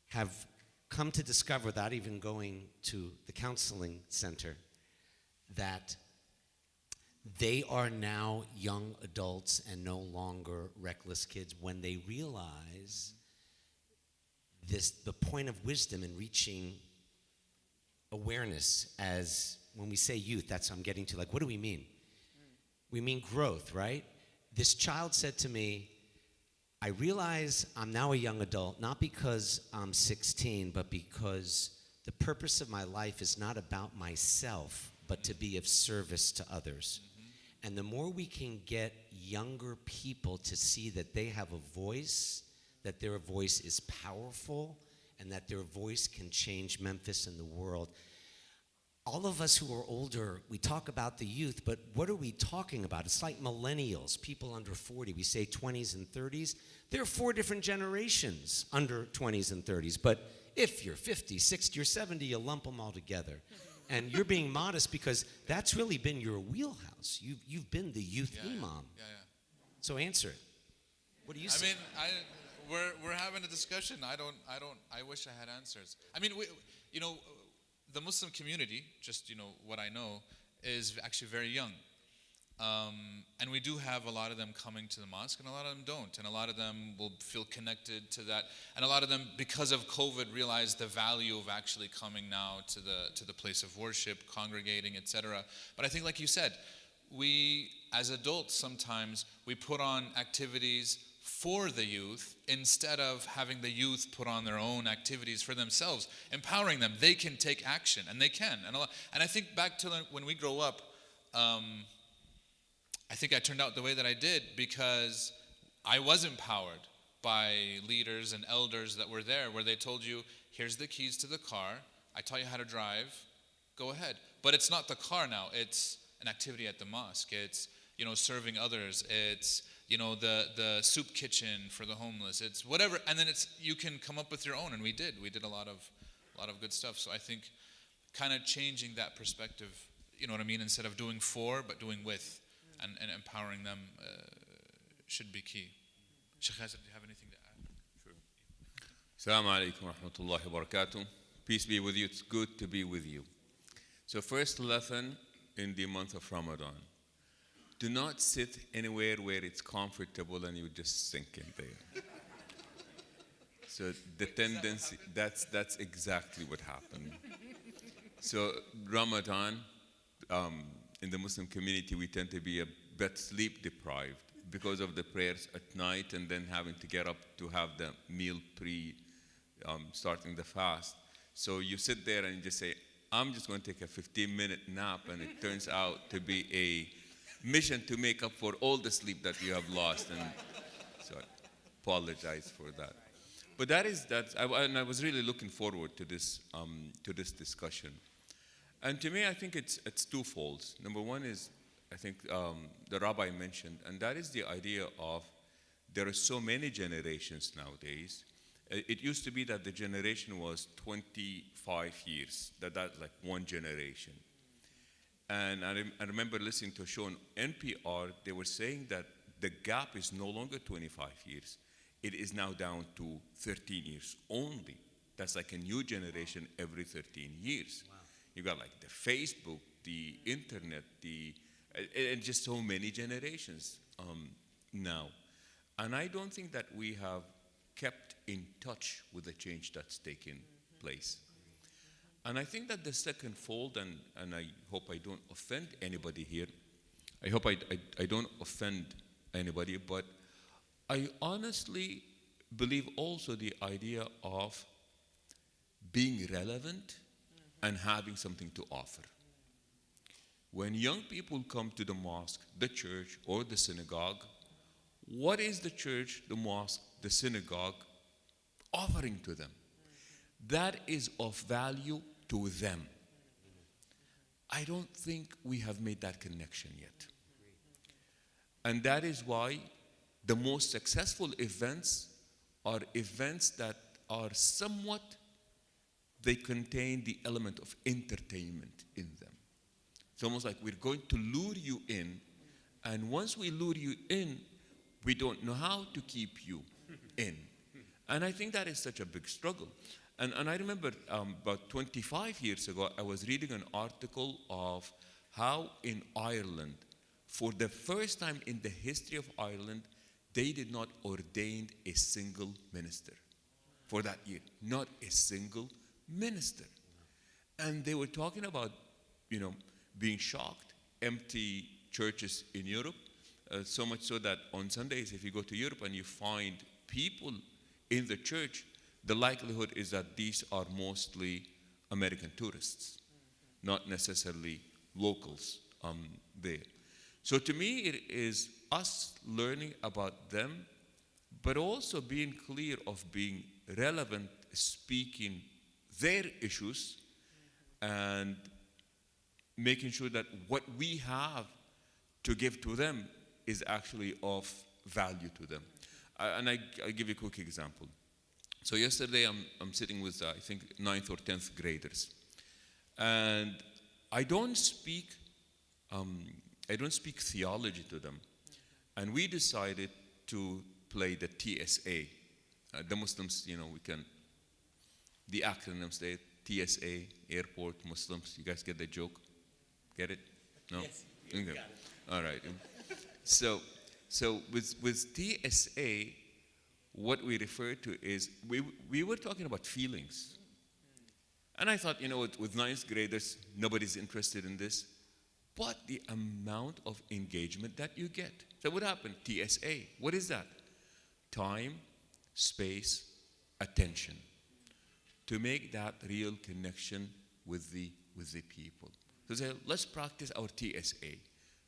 have come to discover, without even going to the counseling center, that they are now young adults and no longer reckless kids when they realize the point of wisdom in reaching awareness. As when we say youth, that's what I'm getting to. Like, what do we mean? We mean growth, right? This child said to me, I realize I'm now a young adult, not because I'm 16, but because the purpose of my life is not about myself, but to be of service to others. And the more we can get younger people to see that they have a voice, that their voice is powerful, and that their voice can change Memphis and the world. All of us who are older, we talk about the youth, but what are we talking about? It's like millennials, people under 40. We say 20s and 30s. There are 4 different generations under 20s and 30s. But if you're 50, 60, or 70, you lump them all together. And you're being modest because that's really been your wheelhouse. You've been the youth imam. So answer it. What do you say? I mean, we're having a discussion. I wish I had answers. I mean, the Muslim community, just what I know, is actually very young. And we do have a lot of them coming to the mosque, and a lot of them don't. And a lot of them will feel connected to that. And a lot of them, because of COVID, realize the value of actually coming now to the place of worship, congregating, etc. But I think, like you said, we, as adults, sometimes we put on activities for the youth instead of having the youth put on their own activities for themselves, empowering them. They can take action, and they can. And I think back to when we grow up, I think I turned out the way that I did because I was empowered by leaders and elders that were there, where they told you, here's the keys to the car, I taught you how to drive, go ahead. But it's not the car now, it's an activity at the mosque. It's, serving others. It's, the soup kitchen for the homeless. It's whatever, and then you can come up with your own, and we did a lot of good stuff. So I think kind of changing that perspective, you know what I mean, instead of doing for, but doing with. And empowering them should be key. Sheikh Hassan, do you have anything to add? Sure. Assalamu alaikum wa rahmatullahi wa barakatuh. Peace be with you. It's good to be with you. So first lesson in the month of Ramadan. Do not sit anywhere where it's comfortable and you just sink in there. So the tendency, that's exactly what happened. So Ramadan, in the Muslim community, we tend to be a bit sleep deprived because of the prayers at night and then having to get up to have the meal starting the fast. So you sit there and you just say, I'm just going to take a 15-minute nap, and it turns out to be a mission to make up for all the sleep that you have lost. And so I apologize for that. But I was really looking forward to this discussion. And to me, I think it's twofold. Number one is, I think the rabbi mentioned, and that is the idea of there are so many generations nowadays. It used to be that the generation was 25 years, that's like one generation. And I remember listening to a show on NPR, they were saying that the gap is no longer 25 years. It is now down to 13 years only. That's like a new generation every 13 years. Wow. You got like the Facebook, the internet, and just so many generations now. And I don't think that we have kept in touch with the change that's taken place. And I think that the second fold, and I hope I don't offend anybody here, I hope I don't offend anybody, but I honestly believe also the idea of being relevant and having something to offer. When young people come to the mosque, the church, or the synagogue, what is the church, the mosque, the synagogue offering to them? That is of value to them. I don't think we have made that connection yet. And that is why the most successful events are events that are somewhat, they contain the element of entertainment in them. It's almost like we're going to lure you in, and once we lure you in, we don't know how to keep you in. And I think that is such a big struggle. And I remember about 25 years ago, I was reading an article of how in Ireland, for the first time in the history of Ireland, they did not ordain a single minister for that year. Not a single minister. And they were talking about, being shocked, empty churches in Europe, so much so that on Sundays, if you go to Europe and you find people in the church, the likelihood is that these are mostly American tourists, not necessarily locals there. So to me, it is us learning about them, but also being clear of being relevant, speaking their issues, and making sure that what we have to give to them is actually of value to them. And I'll give you a quick example. So yesterday I'm sitting with I think 9th or 10th graders, and I don't speak theology to them, and we decided to play the TSA. The Muslims, the acronyms there, TSA, airport, Muslims. You guys get the joke? Get it? No? Yes, you Okay. got it. All right. So with TSA, what we refer to is, we were talking about feelings. And I thought, with ninth graders, nobody's interested in this. But the amount of engagement that you get. So what happened? TSA. What is that? Time, space, attention. To make that real connection with the people. So say, let's practice our TSA.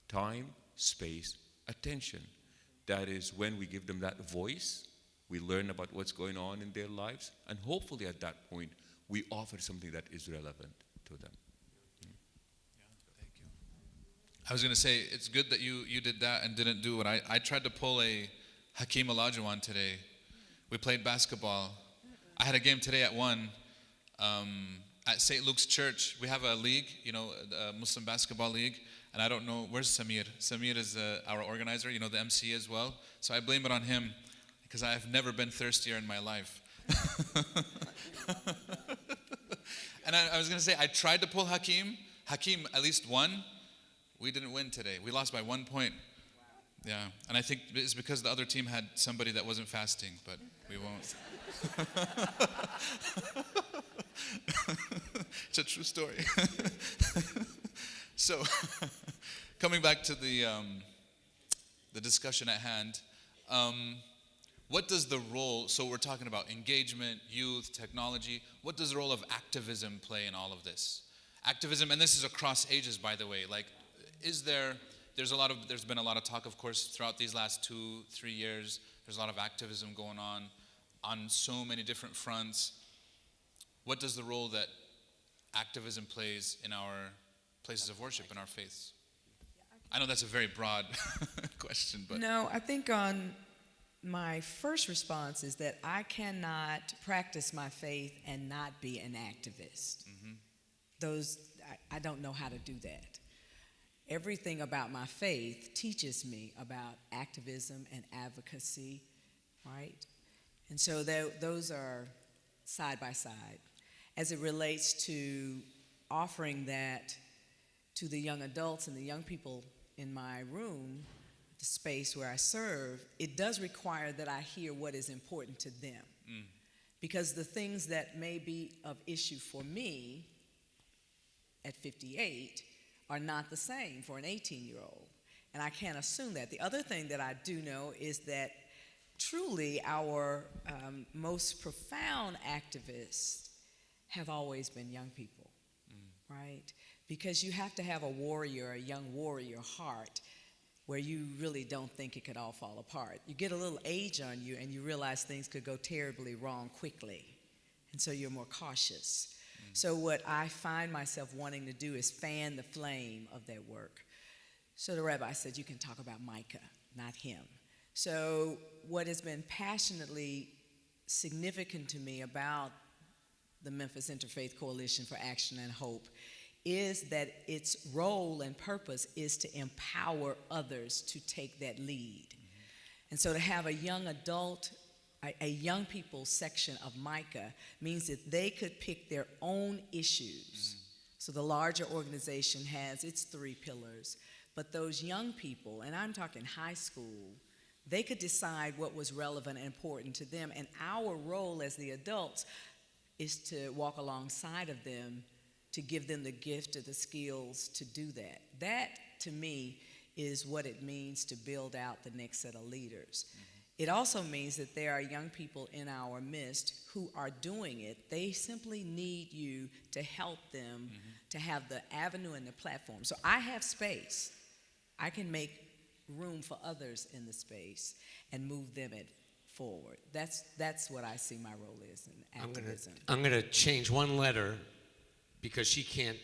Time, space, attention. That is when we give them that voice, we learn about what's going on in their lives, and hopefully at that point, we offer something that is relevant to them. Thank you. I was going to say, it's good that you did that and didn't do what I tried to pull a Hakeem Olajuwon today. We played basketball. I had a game today at 1 at St. Luke's Church. We have a league, a Muslim basketball league, and I don't know, where's Samir? Samir is our organizer, the MC as well. So I blame it on him because I have never been thirstier in my life. And I was going to say, I tried to pull Hakeem. Hakeem at least won. We didn't win today. We lost by 1 point. Yeah, and I think it's because the other team had somebody that wasn't fasting, but we won't. It's a true story. So, coming back to the discussion at hand, what does the role, so we're talking about engagement, youth, technology, what does the role of activism play in all of this? Activism, and this is across ages, by the way, like, there's been a lot of talk, of course, throughout these last 2-3 years. There's a lot of activism going on so many different fronts. What does the role that activism plays in our places of worship, in our faiths? I know that's a very broad question, but... No, I think my first response is that I cannot practice my faith and not be an activist. I don't know how to do that. Everything about my faith teaches me about activism and advocacy, right? And so those are side by side. As it relates to offering that to the young adults and the young people in my room, the space where I serve, it does require that I hear what is important to them. Because the things that may be of issue for me at 58 are not the same for an 18-year-old. And I can't assume that. The other thing that I do know is that truly our most profound activists have always been young people, right? Because you have to have a young warrior heart where you really don't think it could all fall apart. You get a little age on you and you realize things could go terribly wrong quickly. And so you're more cautious. So what I find myself wanting to do is fan the flame of that work. So the rabbi said, you can talk about Micah, not him. So what has been passionately significant to me about the Memphis Interfaith Coalition for Action and Hope is that its role and purpose is to empower others to take that lead. And so to have a young adult, a young people section of Micah means that they could pick their own issues. So the larger organization has its 3 pillars, but those young people, and I'm talking high school, they could decide what was relevant and important to them, and our role as the adults is to walk alongside of them to give them the gift or the skills to do that. That, to me, is what it means to build out the next set of leaders. It also means that there are young people in our midst who are doing it. They simply need you to help them to have the avenue and the platform. So I have space. I can make room for others in the space and move them forward. That's what I see my role is in activism. I'm going to change one letter because she can't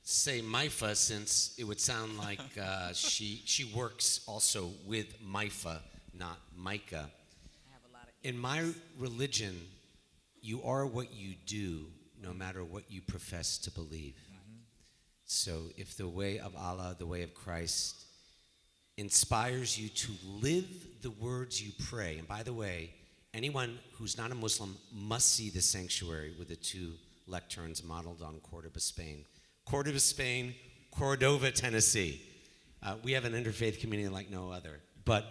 say MIFA since it would sound like she works also with MIFA, not Micah. In my religion, you are what you do, no matter what you profess to believe. So if the way of Allah, the way of Christ, inspires you to live the words you pray, and by the way, anyone who's not a Muslim must see the sanctuary with the 2 lecterns modeled on Cordova, Spain. Cordova, Spain, Cordova, Tennessee. We have an interfaith community like no other. But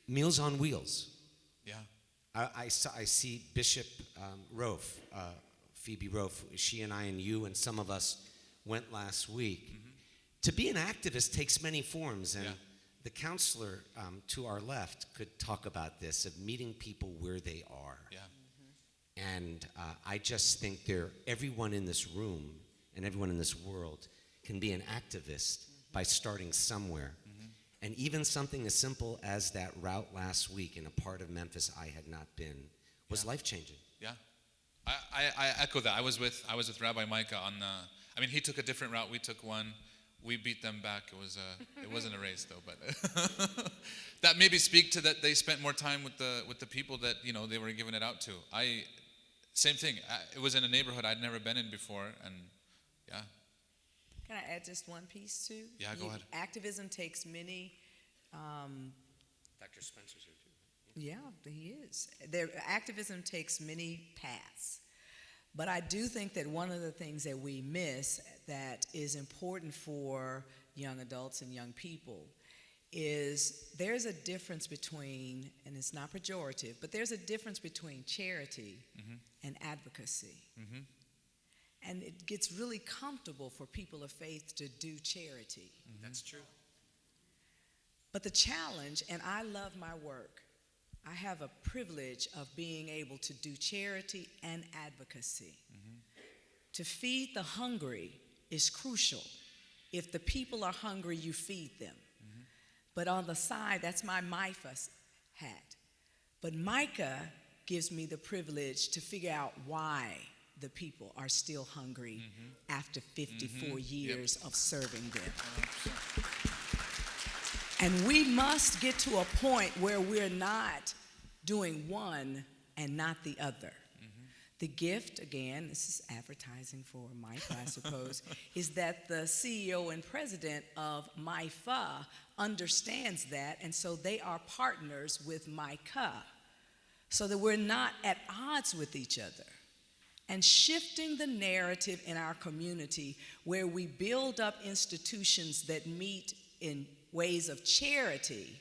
Meals on Wheels. Yeah. I see Bishop Rofe, Phoebe Rofe. She and I and you and some of us went last week. Mm-hmm. To be an activist takes many forms, and Yeah. the counselor to our left could talk about this, of meeting people where they are. Yeah. And I just think everyone in this room and everyone in this world can be an activist by starting somewhere. And even something as simple as that route last week in a part of Memphis I had not been was life-changing. Yeah, I echo that. I was with Rabbi Micah on. He took a different route. We took one. We beat them back. It wasn't a race though, but that maybe speak to that they spent more time with the people that they were giving it out to. Same thing. It was in a neighborhood I'd never been in before, and yeah. Can I add just one piece too? Yeah, go ahead. Activism takes many. Dr. Spencer's here too. Yeah, he is. Activism takes many paths. But I do think that one of the things that we miss that is important for young adults and young people is there's a difference between, and it's not pejorative, but there's a difference between charity and advocacy. And it gets really comfortable for people of faith to do charity. That's true. But the challenge, and I love my work, I have a privilege of being able to do charity and advocacy. To feed the hungry is crucial. If the people are hungry, you feed them. But on the side, that's my MIFA hat. But Micah gives me the privilege to figure out why the people are still hungry after 54 years of serving them. And we must get to a point where we're not doing one and not the other. The gift, again, this is advertising for MIFA, I suppose, is that the CEO and president of MIFA understands that, and so they are partners with MICA, so that we're not at odds with each other. And shifting the narrative in our community where we build up institutions that meet in ways of charity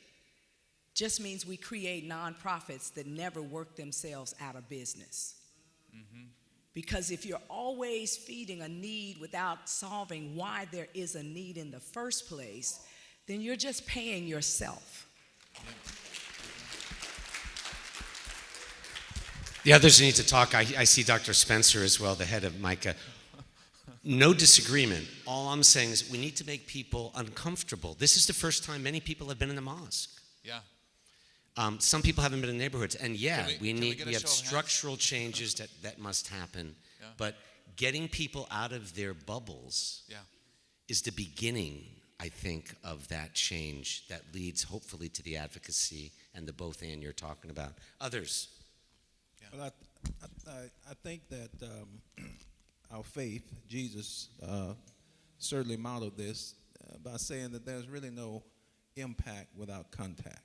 just means we create nonprofits that never work themselves out of business. Because if you're always feeding a need without solving why there is a need in the first place, then you're just paying yourself. The others need to talk. I see Dr. Spencer as well, the head of MICA. No disagreement. All I'm saying is we need to make people uncomfortable. This is the first time many people have been in the mosque. Yeah. Some people haven't been in neighborhoods, and yeah, we have structural changes that must happen. Yeah. But getting people out of their bubbles is the beginning, I think, of that change that leads hopefully to the advocacy and the both and you're talking about. Others. Yeah. Well, I think that our faith, Jesus certainly modeled this by saying that there's really no impact without contact.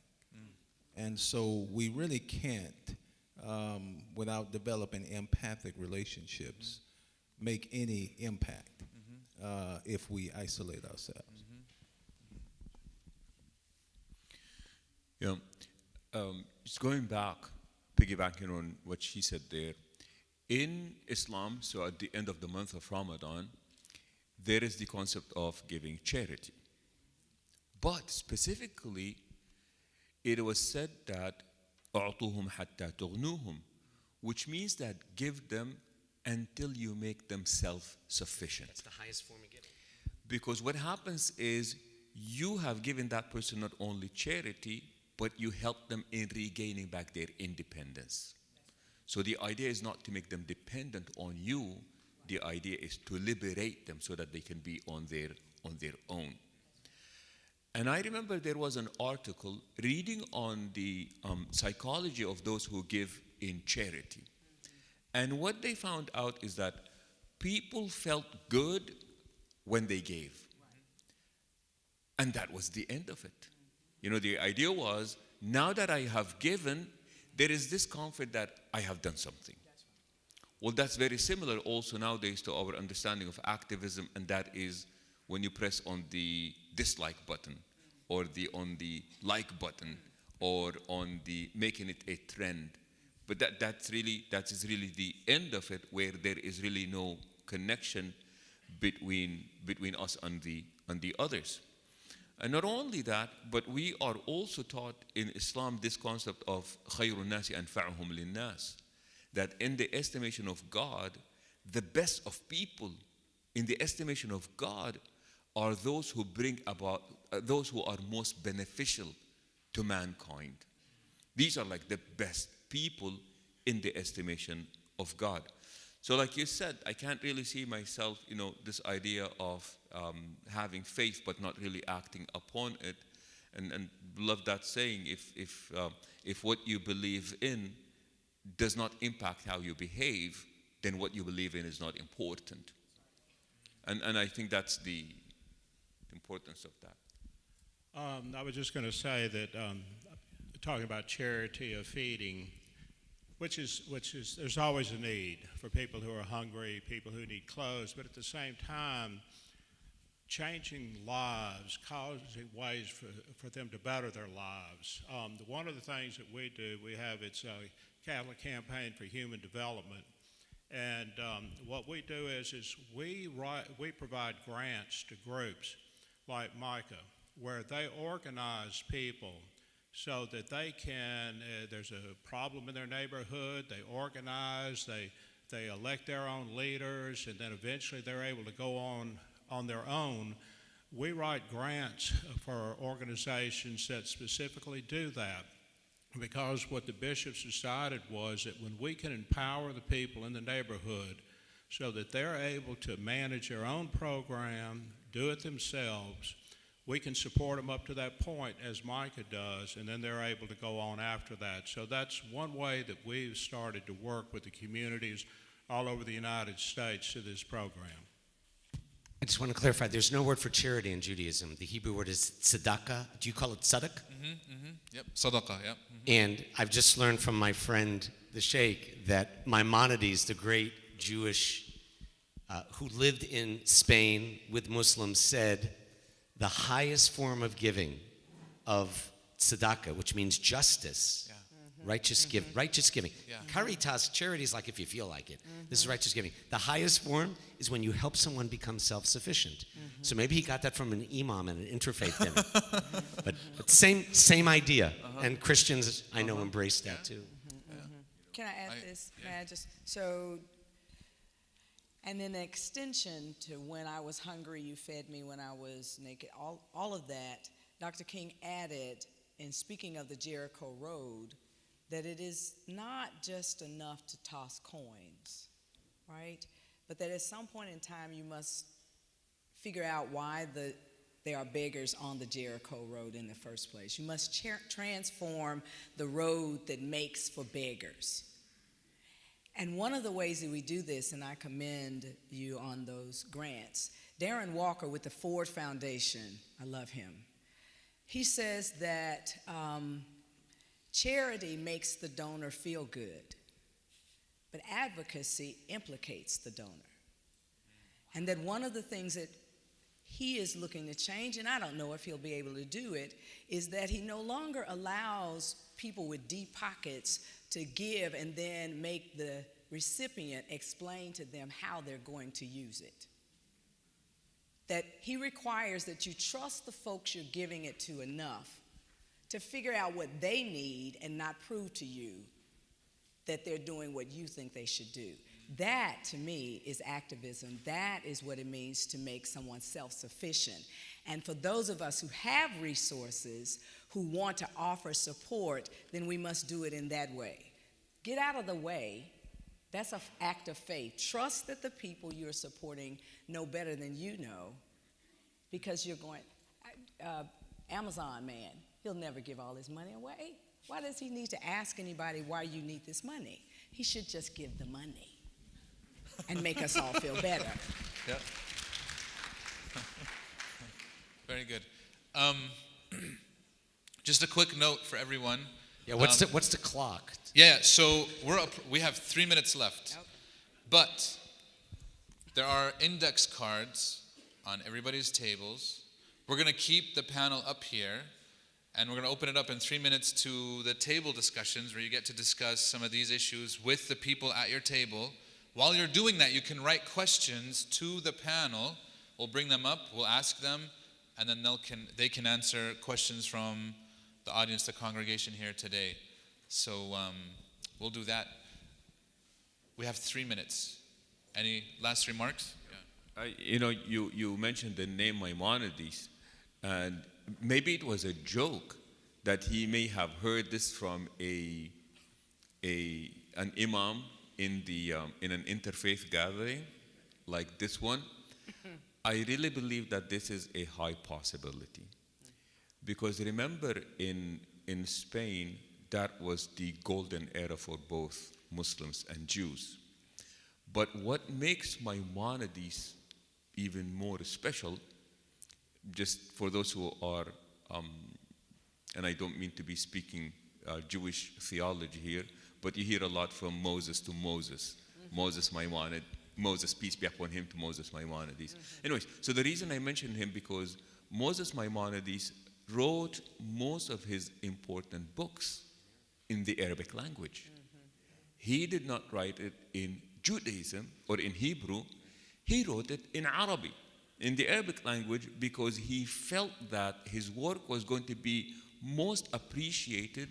And so we really can't, without developing empathic relationships, make any impact if we isolate ourselves. Yeah, just going back, piggybacking on what she said there, in Islam, so at the end of the month of Ramadan, there is the concept of giving charity. But specifically, it was said that أعطوهم حتى تغنوهم, which means that give them until you make them self-sufficient. That's the highest form of giving. Because what happens is you have given that person not only charity, but you help them in regaining back their independence. So the idea is not to make them dependent on you. The idea is to liberate them so that they can be on their own. And I remember there was an article reading on the psychology of those who give in charity. And what they found out is that people felt good when they gave. And that was the end of it. You know, the idea was, now that I have given, there is this comfort that I have done something. Well, that's very similar also nowadays to our understanding of activism, and that is when you press on the dislike button, or on the like button, or on the making it a trend. But that is really the end of it, where there is really no connection between us and the others. And not only that, but we are also taught in Islam this concept of khayrun nasi anfa'uhum linnas, that in the estimation of God, the best of people in the estimation of God are those who bring about, those who are most beneficial to mankind. These are like the best people in the estimation of God. So like you said, I can't really see myself, this idea of having faith but not really acting upon it. And love that saying, if what you believe in does not impact how you behave, then what you believe in is not important. And I think that's the importance of that. I was just going to say that talking about charity of feeding, which is there's always a need for people who are hungry, people who need clothes, but at the same time, changing lives, causing ways for them to better their lives. One of the things that we do, it's a Catholic Campaign for Human Development, and what we do is we provide grants to groups like Micah, where they organize people so that they can, there's a problem in their neighborhood, they organize, they elect their own leaders, and then eventually they're able to go on their own. We write grants for organizations that specifically do that, because what the bishops decided was that when we can empower the people in the neighborhood so that they're able to manage their own program, do it themselves, we can support them up to that point, as Micah does, and then they're able to go on after that. So that's one way that we've started to work with the communities all over the United States to this program. I just want to clarify, there's no word for charity in Judaism. The Hebrew word is tzedakah. Do you call it tzedek? Yep, sadaqah, yep. And I've just learned from my friend, the Sheikh, that Maimonides, the great Jewish, who lived in Spain with Muslims, said the highest form of giving, of tzedakah, which means justice, righteous giving. Yeah. Caritas, charity is like if you feel like it. This is righteous giving. The highest form is when you help someone become self-sufficient. So maybe he got that from an imam at an interfaith dinner. but same idea. And Christians, I know, embrace that too. Can I add this? May I just, so, and in extension to when I was hungry, you fed me. When I was naked, all of that, Dr. King added, in speaking of the Jericho Road, that it is not just enough to toss coins, right? But that at some point in time you must figure out why there are beggars on the Jericho Road in the first place. You must transform the road that makes for beggars. And one of the ways that we do this, and I commend you on those grants, Darren Walker with the Ford Foundation, I love him. He says that charity makes the donor feel good, but advocacy implicates the donor. And that one of the things that he is looking to change, and I don't know if he'll be able to do it, is that he no longer allows people with deep pockets to give and then make the recipient explain to them how they're going to use it. That he requires that you trust the folks you're giving it to enough to figure out what they need and not prove to you that they're doing what you think they should do. That, to me, is activism. That is what it means to make someone self-sufficient. And for those of us who have resources, who want to offer support, then we must do it in that way. Get out of the way. That's an act of faith. Trust that the people you're supporting know better than you know, because you're going, Amazon man, he'll never give all his money away. Why does he need to ask anybody why you need this money? He should just give the money and make us all feel better. Yeah. Very good. Just a quick note for everyone. Yeah, what's the clock? Yeah, so we have 3 minutes left. Yep. But there are index cards on everybody's tables. We're going to keep the panel up here, and we're going to open it up in 3 minutes to the table discussions where you get to discuss some of these issues with the people at your table. While you're doing that, you can write questions to the panel. We'll bring them up, we'll ask them, and then they can answer questions from the audience, the congregation here today. So we'll do that. We have 3 minutes. Any last remarks? You mentioned the name Maimonides, and maybe it was a joke that he may have heard this from an imam in an interfaith gathering like this one. I really believe that this is a high possibility, because remember in Spain, that was the golden era for both Muslims and Jews. But what makes Maimonides even more special, just for those who are, and I don't mean to be speaking Jewish theology here, but you hear a lot from Moses to Moses, Moses Maimonides, Moses, peace be upon him, to Moses Maimonides. Anyways, so the reason I mention him, because Moses Maimonides wrote most of his important books in the Arabic language. He did not write it in Judaism or in Hebrew. He wrote it in Arabic, in the Arabic language, because he felt that his work was going to be most appreciated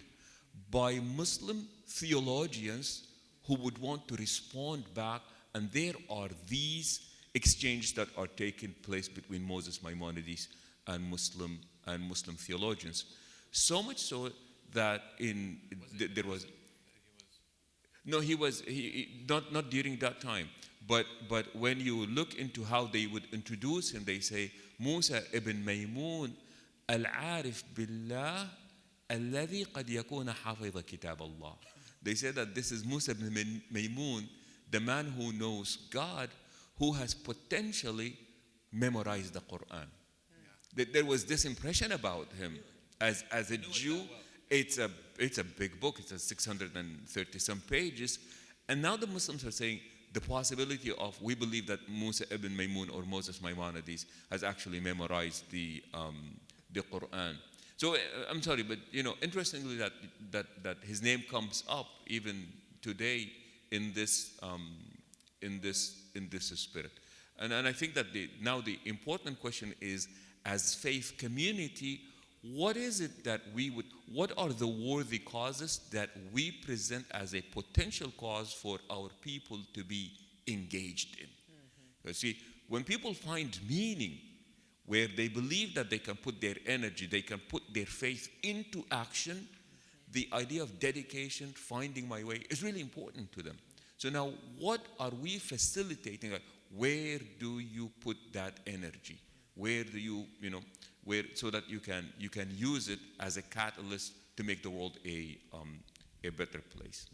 by Muslim theologians who would want to respond back. And there are these exchanges that are taking place between Moses Maimonides and Muslim theologians. So much so that there was not during that time. But when you look into how they would introduce him, they say Musa ibn Maymun al-Arif billah alladhi qad yakuna hafidha kitab Allah. They say that this is Musa ibn Maymun, the man who knows God, who has potentially memorized the Quran. There was this impression about him as a Jew. It's a big book. It's 630 some pages, and now the Muslims are saying the possibility of, we believe that Musa ibn Maymun or Moses Maimonides has actually memorized the Quran. So I'm sorry, but interestingly that his name comes up even today in this spirit, and I think that now the important question is, as faith community, what is it that what are the worthy causes that we present as a potential cause for our people to be engaged in? You see, when people find meaning, where they believe that they can put their energy, they can put their faith into action, the idea of dedication, finding my way, is really important to them. So now, what are we facilitating? Where do you put that energy? Where do you, so that you can use it as a catalyst to make the world a better place?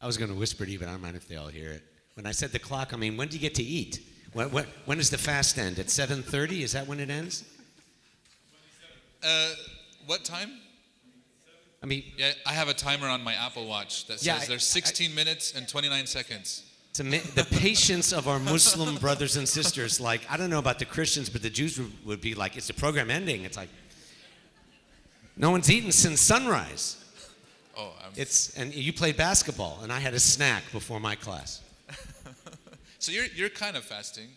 I was going to whisper to you, but I don't mind if they all hear it. When I said the clock, I mean, when do you get to eat? When does the fast end? At 7:30? Is that when it ends? What time? I mean, yeah, I have a timer on my Apple Watch that says there's 16 minutes and 29 seconds. The patience of our Muslim brothers and sisters, like, I don't know about the Christians, but the Jews would be like, it's the program ending. It's like, no one's eaten since sunrise. Oh, and you played basketball, and I had a snack before my class. So you're kind of fasting.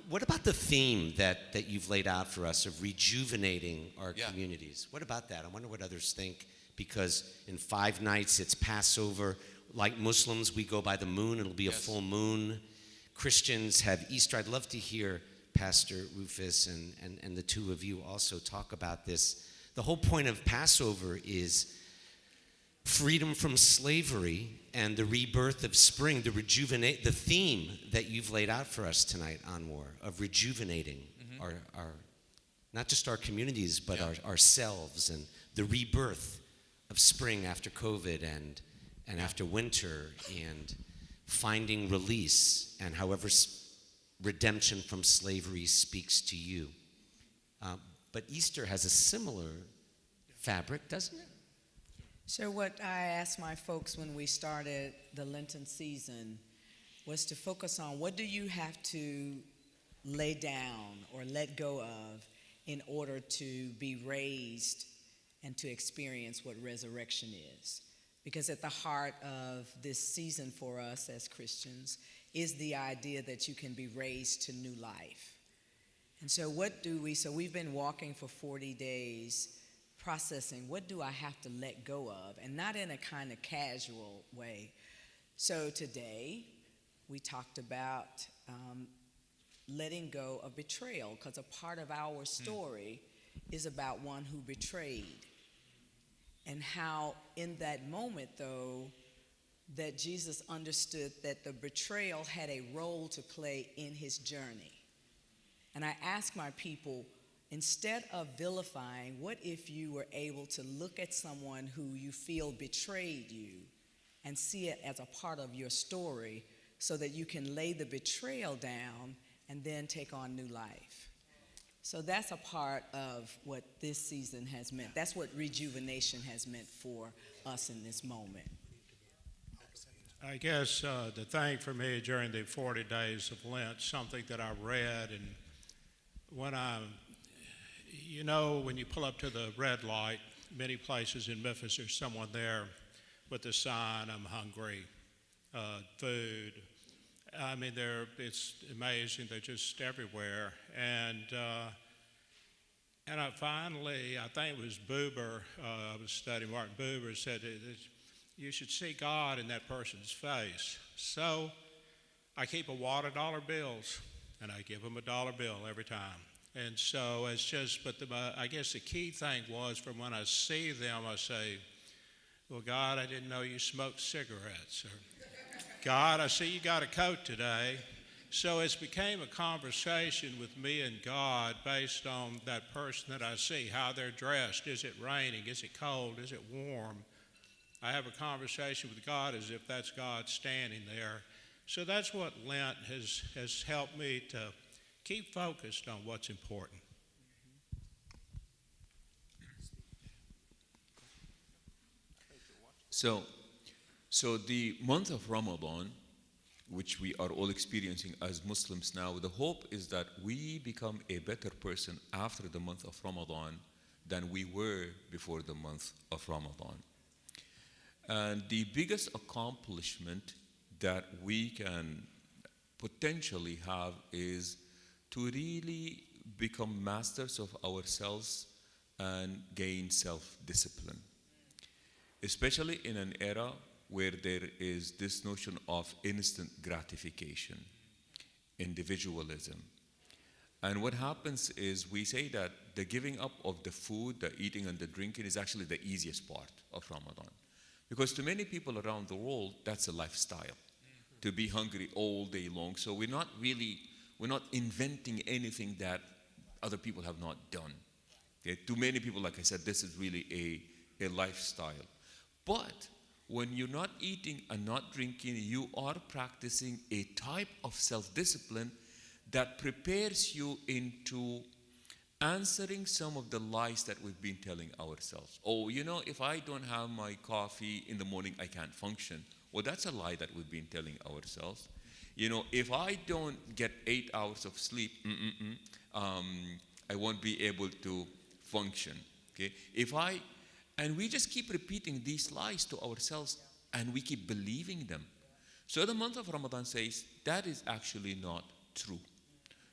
What about the theme that you've laid out for us of rejuvenating our communities? What about that? I wonder what others think, because in 5 nights it's Passover. Like Muslims, we go by the moon. It'll be a full moon. Christians have Easter. I'd love to hear Pastor Rufus and the two of you also talk about this. The whole point of Passover is freedom from slavery and the rebirth of spring, the theme that you've laid out for us tonight, Anwar, of rejuvenating our not just our communities, but ourselves, and the rebirth of spring after COVID and after winter, and finding release, and however redemption from slavery speaks to you. But Easter has a similar fabric, doesn't it? So what I asked my folks when we started the Lenten season was to focus on what do you have to lay down or let go of in order to be raised and to experience what resurrection is. Because at the heart of this season for us as Christians is the idea that you can be raised to new life. And so so we've been walking for 40 days processing what do I have to let go of, and not in a kind of casual way. So today we talked about letting go of betrayal, because a part of our story is about one who betrayed, and how in that moment, though, that Jesus understood that the betrayal had a role to play in his journey. And I asked my people, instead of vilifying, what if you were able to look at someone who you feel betrayed you and see it as a part of your story so that you can lay the betrayal down and then take on new life? So that's a part of what this season has meant. That's what rejuvenation has meant for us in this moment. I guess the thing for me during the 40 days of Lent, something that I read, and when when you pull up to the red light, many places in Memphis there's someone there with a sign, I'm hungry, food. I mean, it's amazing, they're just everywhere. And I finally, I think it was Buber, I was studying Martin Buber, said you should see God in that person's face. So I keep a wad of dollar bills, and I give them a dollar bill every time. And so it's just, but I guess the key thing was from when I see them, I say, well, God, I didn't know you smoked cigarettes. Or, God, I see you got a coat today. So it's became a conversation with me and God based on that person that I see, how they're dressed. Is it raining? Is it cold? Is it warm? I have a conversation with God as if that's God standing there. So that's what Lent has helped me to keep focused on what's important. So the month of Ramadan, which we are all experiencing as Muslims now, the hope is that we become a better person after the month of Ramadan than we were before the month of Ramadan. And the biggest accomplishment that we can potentially have is to really become masters of ourselves and gain self-discipline, especially in an era where there is this notion of instant gratification, individualism. And what happens is we say that the giving up of the food, the eating and the drinking is actually the easiest part of Ramadan. Because to many people around the world, that's a lifestyle, to be hungry all day long. So we're not inventing anything that other people have not done. Okay? To many people, like I said, this is really a lifestyle. But when you're not eating and not drinking, you are practicing a type of self-discipline that prepares you into answering some of the lies that we've been telling ourselves. Oh, if I don't have my coffee in the morning, I can't function. Well, that's a lie that we've been telling ourselves. If I don't get 8 hours of sleep, I won't be able to function. Okay? And we just keep repeating these lies to ourselves, and we keep believing them. So the month of Ramadan says that is actually not true.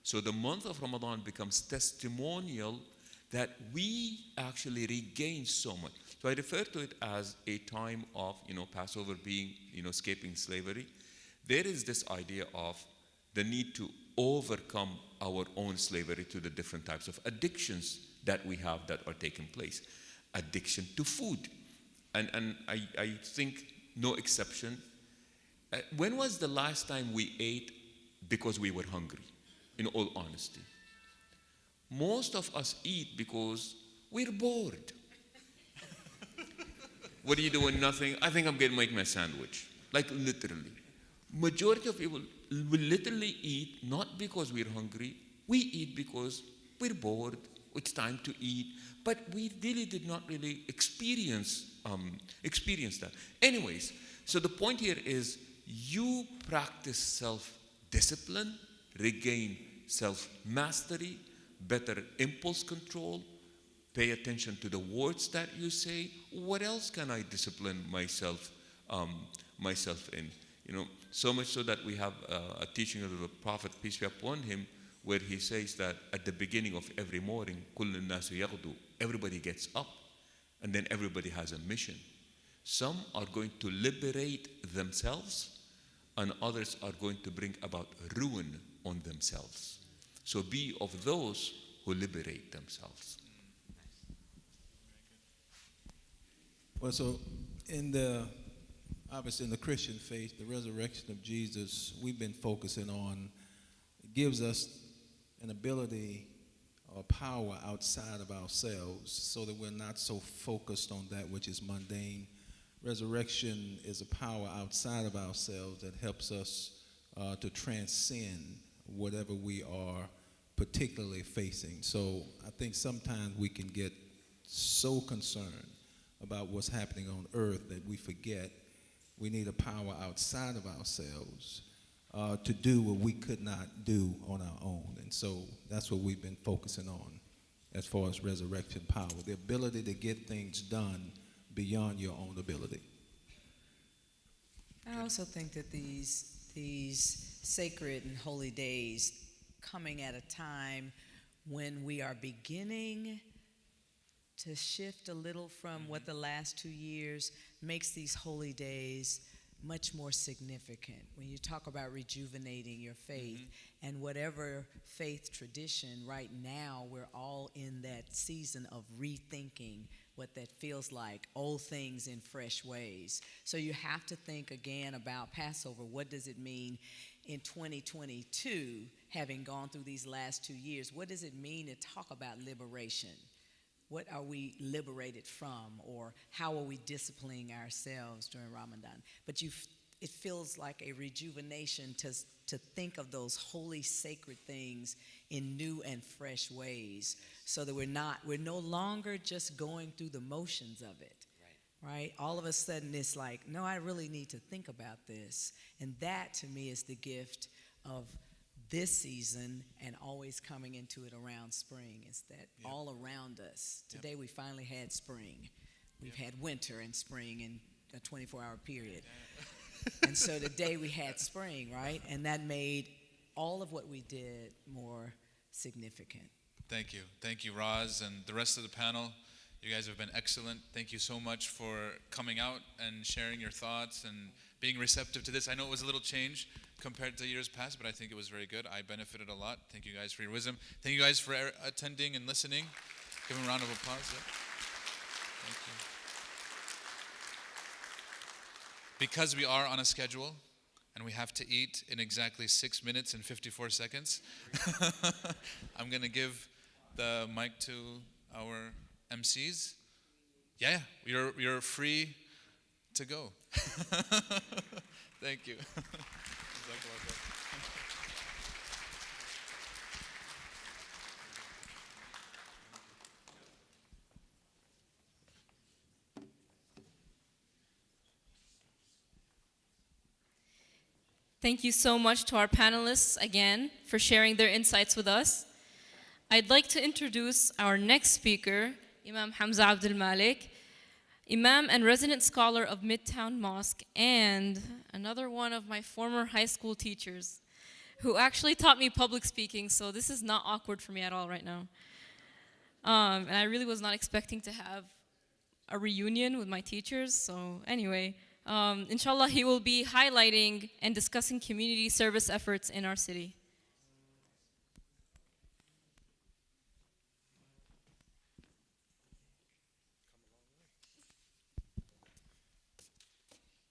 So the month of Ramadan becomes testimonial that we actually regain so much. So I refer to it as a time of, Passover being, escaping slavery. There is this idea of the need to overcome our own slavery to the different types of addictions that we have that are taking place. Addiction to food. And I think no exception. When was the last time we ate because we were hungry? In all honesty. Most of us eat because we're bored. What are you doing? Nothing. I think I'm going to make my sandwich. Like literally. Majority of people will literally eat not because we're hungry. We eat because we're bored, it's time to eat. But we really did not really experience that. Anyways, so the point here is you practice self-discipline, regain self-mastery, better impulse control, pay attention to the words that you say. What else can I discipline myself in? So much so that we have a teaching of the Prophet, peace be upon him, where he says that at the beginning of every morning, كُلُّ النَّاسُ يَغْدُو, everybody gets up, and then everybody has a mission. Some are going to liberate themselves, and others are going to bring about ruin on themselves. So be of those who liberate themselves. Well, so obviously in the Christian faith, the resurrection of Jesus, we've been focusing on, gives us an ability or power outside of ourselves so that we're not so focused on that which is mundane. Resurrection is a power outside of ourselves that helps us to transcend whatever we are particularly facing. So I think sometimes we can get so concerned about what's happening on earth that we forget we need a power outside of ourselves to do what we could not do on our own. And so that's what we've been focusing on as far as resurrection power, the ability to get things done beyond your own ability. I also think that these sacred and holy days coming at a time when we are beginning to shift a little from what the last 2 years makes these holy days much more significant. When you talk about rejuvenating your faith and whatever faith tradition, right now we're all in that season of rethinking what that feels like, old things in fresh ways. So you have to think again about Passover. What does it mean in 2022, having gone through these last 2 years? What does it mean to talk about liberation? What are we liberated from, or how are we disciplining ourselves during Ramadan? But it feels like a rejuvenation to think of those holy, sacred things in new and fresh ways, so that we're no longer just going through the motions of it. Right? All of a sudden, it's like, no, I really need to think about this, and that to me is the gift of this season and always coming into it around spring, is that all around us. Today we finally had spring. We've had winter and spring in a 24-hour period. And so today we had spring, right? And that made all of what we did more significant. Thank you. Thank you, Roz, and the rest of the panel. You guys have been excellent. Thank you so much for coming out and sharing your thoughts and being receptive to this. I know it was a little change compared to years past, but I think it was very good. I benefited a lot. Thank you guys for your wisdom. Thank you guys for attending and listening. Give them a round of applause. Yeah. Thank you. Because we are on a schedule and we have to eat in exactly 6 minutes and 54 seconds, I'm going to give the mic to our MCs. Yeah, you're free to go. Thank you. Thank you so much to our panelists again for sharing their insights with us. I'd like to introduce our next speaker, Imam Hamza Abdul Malik, Imam and resident scholar of Midtown Mosque, and another one of my former high school teachers who actually taught me public speaking, so this is not awkward for me at all right now. And I really was not expecting to have a reunion with my teachers, so anyway, inshallah, he will be highlighting and discussing community service efforts in our city.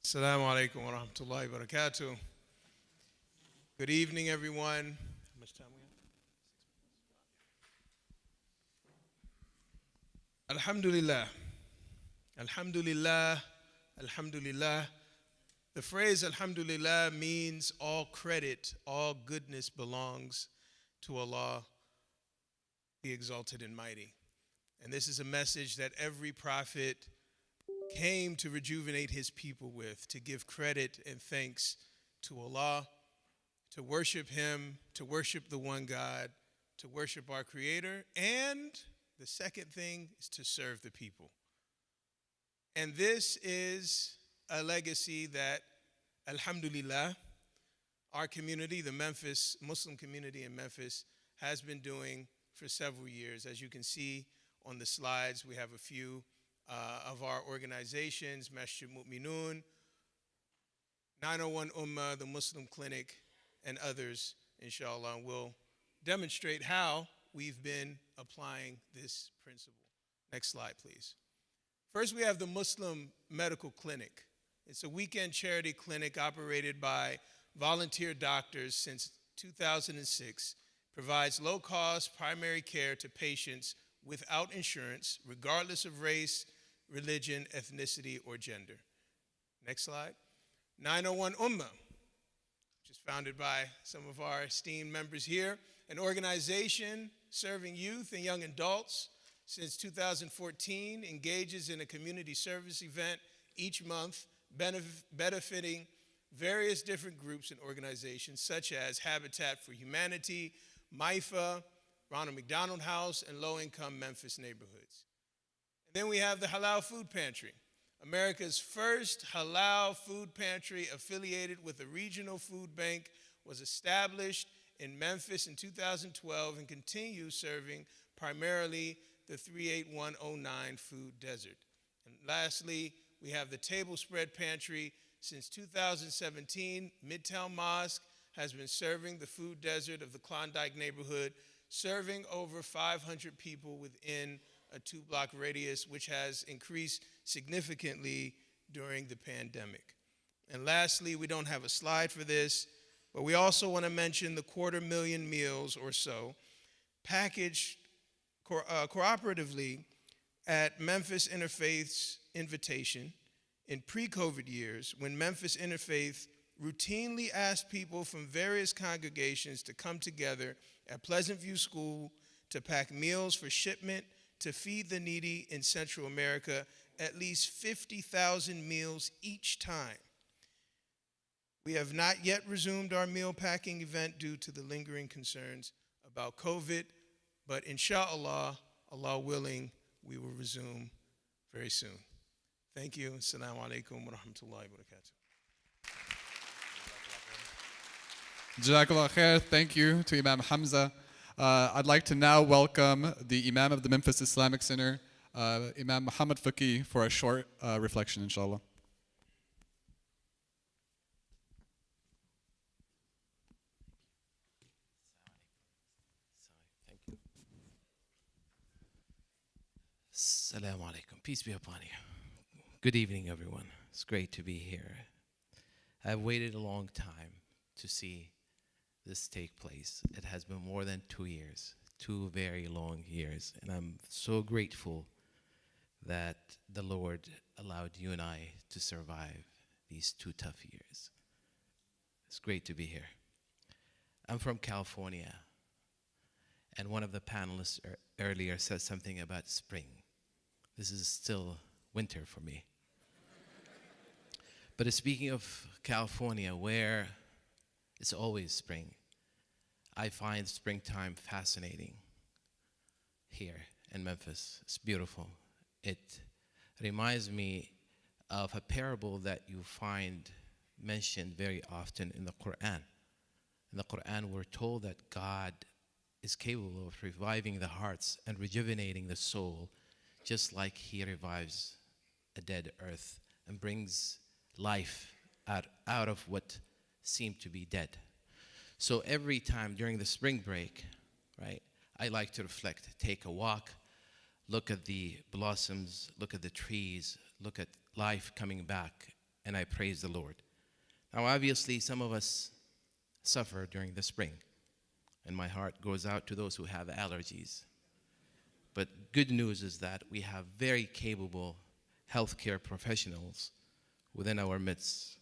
Assalamu alaikum wa rahmatullahi wa barakatuh. Good evening, everyone. How much time we have? Alhamdulillah. Alhamdulillah. Alhamdulillah. The phrase Alhamdulillah means all credit, all goodness belongs to Allah. be exalted and mighty. And this is a message that every prophet came to rejuvenate his people with, to give credit and thanks to Allah, to worship him, to worship the one God, to worship our Creator, and the second thing is to serve the people. And this is a legacy that, alhamdulillah, our community, the Memphis Muslim community in Memphis, has been doing for several years. As you can see on the slides, we have a few of our organizations, Masjid Mu'minun, 901 Ummah, the Muslim Clinic, and others, inshallah, and we'll demonstrate how we've been applying this principle. Next slide, please. First, we have the Muslim Medical Clinic. It's a weekend charity clinic operated by volunteer doctors since 2006, provides low-cost primary care to patients without insurance, regardless of race, religion, ethnicity, or gender. Next slide. 901 Ummah, which is founded by some of our esteemed members here, an organization serving youth and young adults since 2014, engages in a community service event each month, benefiting various different groups and organizations such as Habitat for Humanity, MIFA, Ronald McDonald House, and low-income Memphis neighborhoods. And then we have the Halal Food Pantry, America's first halal food pantry affiliated with a regional food bank, was established in Memphis in 2012 and continues serving primarily the 38109 food desert. And lastly, we have the Table Spread Pantry. Since 2017, Midtown Mosque has been serving the food desert of the Klondike neighborhood, serving over 500 people within a 2-block radius, which has increased significantly during the pandemic. And lastly, we don't have a slide for this, but we also want to mention the 250,000 meals or so packaged cooperatively at Memphis Interfaith's invitation in pre-COVID years, when Memphis Interfaith routinely asked people from various congregations to come together at Pleasant View School to pack meals for shipment to feed the needy in Central America, at least 50,000 meals each time. We have not yet resumed our meal packing event due to the lingering concerns about COVID, but inshallah, Allah willing, we will resume very soon. Thank you. Assalamu alaikum wa rahmatullahi wa barakatuh. Jazakallah khair. Thank you to Imam Hamza. I'd like to now welcome the Imam of the Memphis Islamic Center, Imam Muhammad Faqih, for a short reflection, inshallah. Assalamu alaikum. Peace be upon you. Good evening, everyone. It's great to be here. I've waited a long time to see this take place. It has been more than 2 years, 2 very long years, and I'm so grateful that the Lord allowed you and I to survive these 2 tough years. It's great to be here. I'm from California, and one of the panelists earlier said something about spring. This is still winter for me. But speaking of California, where it's always spring, I find springtime fascinating here in Memphis. It's beautiful. It reminds me of a parable that you find mentioned very often in the Quran. In the Quran, we're told that God is capable of reviving the hearts and rejuvenating the soul, just like He revives a dead earth and brings life out of what seemed to be dead. So every time during the spring break, right, I like to reflect, take a walk, look at the blossoms, look at the trees, look at life coming back, and I praise the Lord. Now, obviously, some of us suffer during the spring, and my heart goes out to those who have allergies. But good news is that we have very capable healthcare professionals within our midst.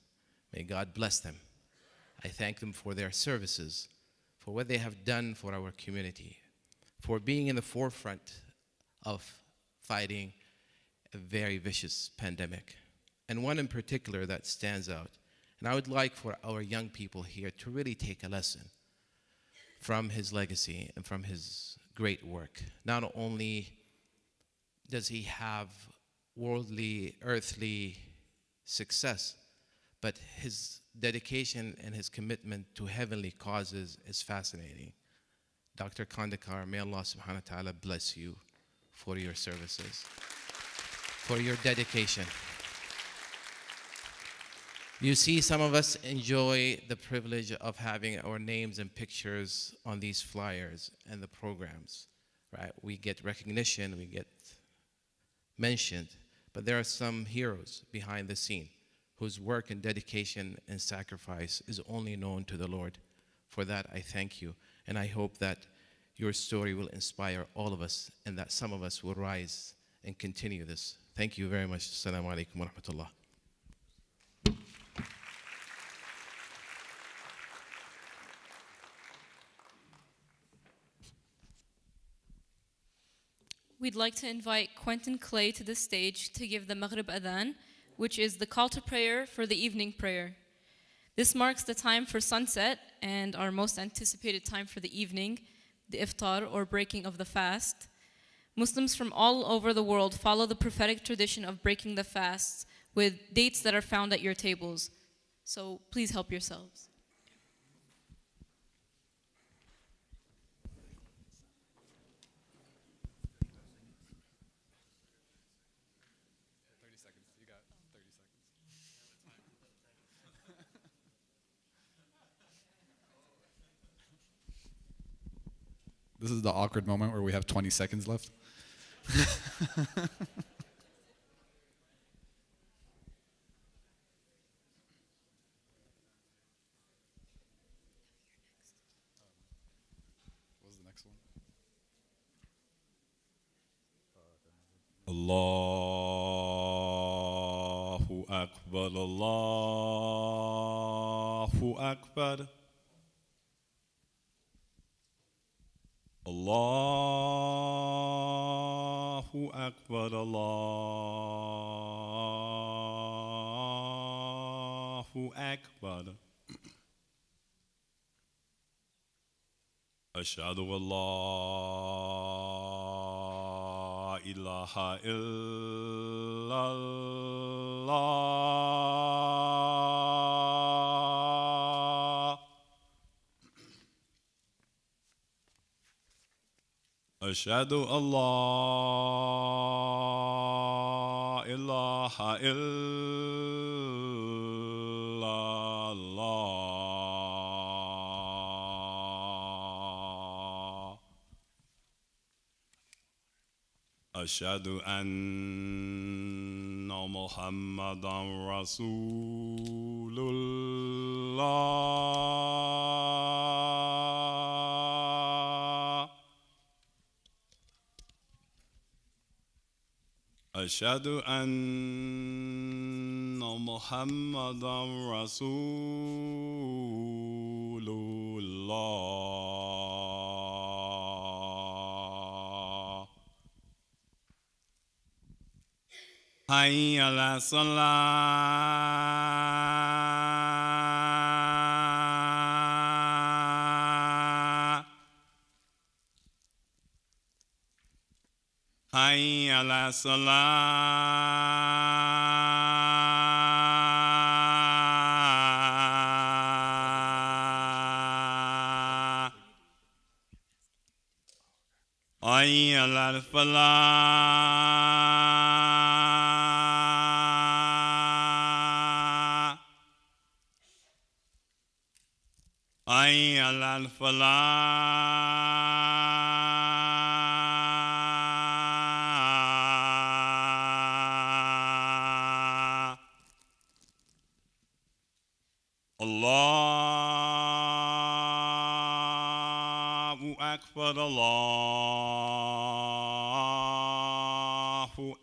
May God bless them. I thank them for their services, for what they have done for our community, for being in the forefront of fighting a very vicious pandemic, and one in particular that stands out. And I would like for our young people here to really take a lesson from his legacy and from his great work. Not only does he have worldly, earthly success, but his dedication and his commitment to heavenly causes is fascinating. Dr. Kandakar, may Allah subhanahu wa ta'ala bless you for your services, for your dedication. You see, some of us enjoy the privilege of having our names and pictures on these flyers and the programs, right? We get recognition, we get mentioned, but there are some heroes behind the scene whose work and dedication and sacrifice is only known to the Lord. For that, I thank you, and I hope that your story will inspire all of us and that some of us will rise and continue this. Thank you very much. Assalamu alaikum wa rahmatullah. We'd like to invite Quentin Clay to the stage to give the Maghrib Adhan, which is the call to prayer for the evening prayer. This marks the time for sunset and our most anticipated time for the evening, the Iftar, or breaking of the fast. Muslims from all over the world follow the prophetic tradition of breaking the fasts with dates that are found at your tables. So please help yourselves. This is the awkward moment where we have 20 seconds left. What was the next one? Allahu Akbar, Allahu Akbar. Allahu Akbar, Allahu Akbar. Ashhadu an la ilaha illallah. Ashhadu an la ilaha illallah. Ashhadu anna Muhammadan Rasulullah. Ashhadu anna Muhammadan Rasulullah. Hayya ala salah. Hayya ala salah. Hayya ala falah. Hayya ala falah. Allahu Akbar, Allahu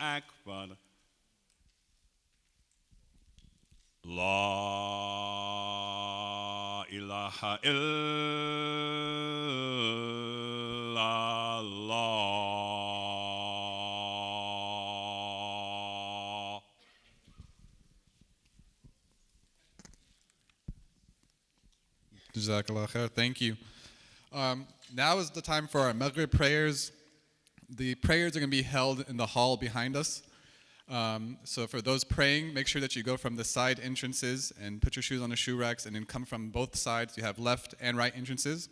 Akbar. La ilaha illallah. Jazakallah khair. Thank you. Now is the time for our Maghrib prayers. The prayers are going to be held in the hall behind us. So for those praying, make sure that you go from the side entrances and put your shoes on the shoe racks and then come from both sides. You have left and right entrances.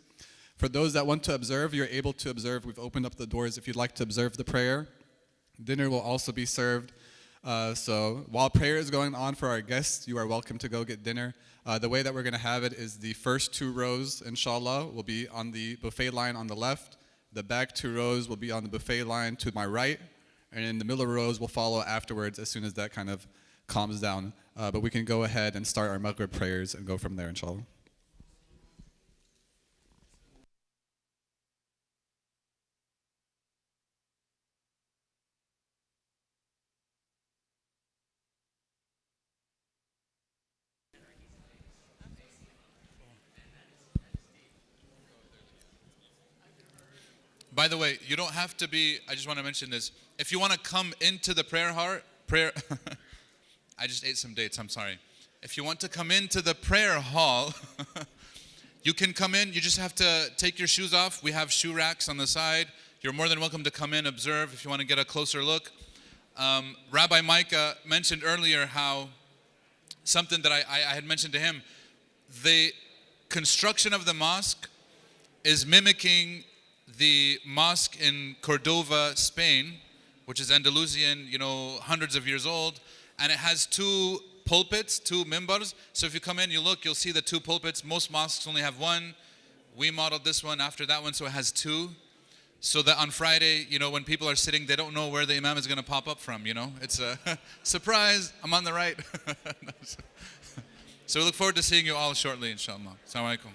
For those that want to observe, you're able to observe. We've opened up the doors if you'd like to observe the prayer. Dinner will also be served. So while prayer is going on for our guests, you are welcome to go get dinner. The way that we're going to have it is the first 2 rows, inshallah, will be on the buffet line on the left. The back 2 rows will be on the buffet line to my right. And then the middle rows will follow afterwards as soon as that kind of calms down. But we can go ahead and start our Maghrib prayers and go from there, inshallah. By the way, you don't have to be, I just want to mention this. If you want to come into the prayer, I just ate some dates, I'm sorry. If you want to come into the prayer hall, you can come in. You just have to take your shoes off. We have shoe racks on the side. You're more than welcome to come in, observe if you want to get a closer look. Rabbi Micah mentioned earlier how something that I had mentioned to him, the construction of the mosque is mimicking the mosque in Cordova, Spain, which is Andalusian, hundreds of years old, and it has 2 pulpits, 2 mimbars. So if you come in, you look, you'll see the 2 pulpits. Most mosques only have 1. We modeled this one after that one, so it has 2. So that on Friday, when people are sitting, they don't know where the imam is going to pop up from, It's a surprise, I'm on the right. So we look forward to seeing you all shortly, inshallah. Assalamu alaikum.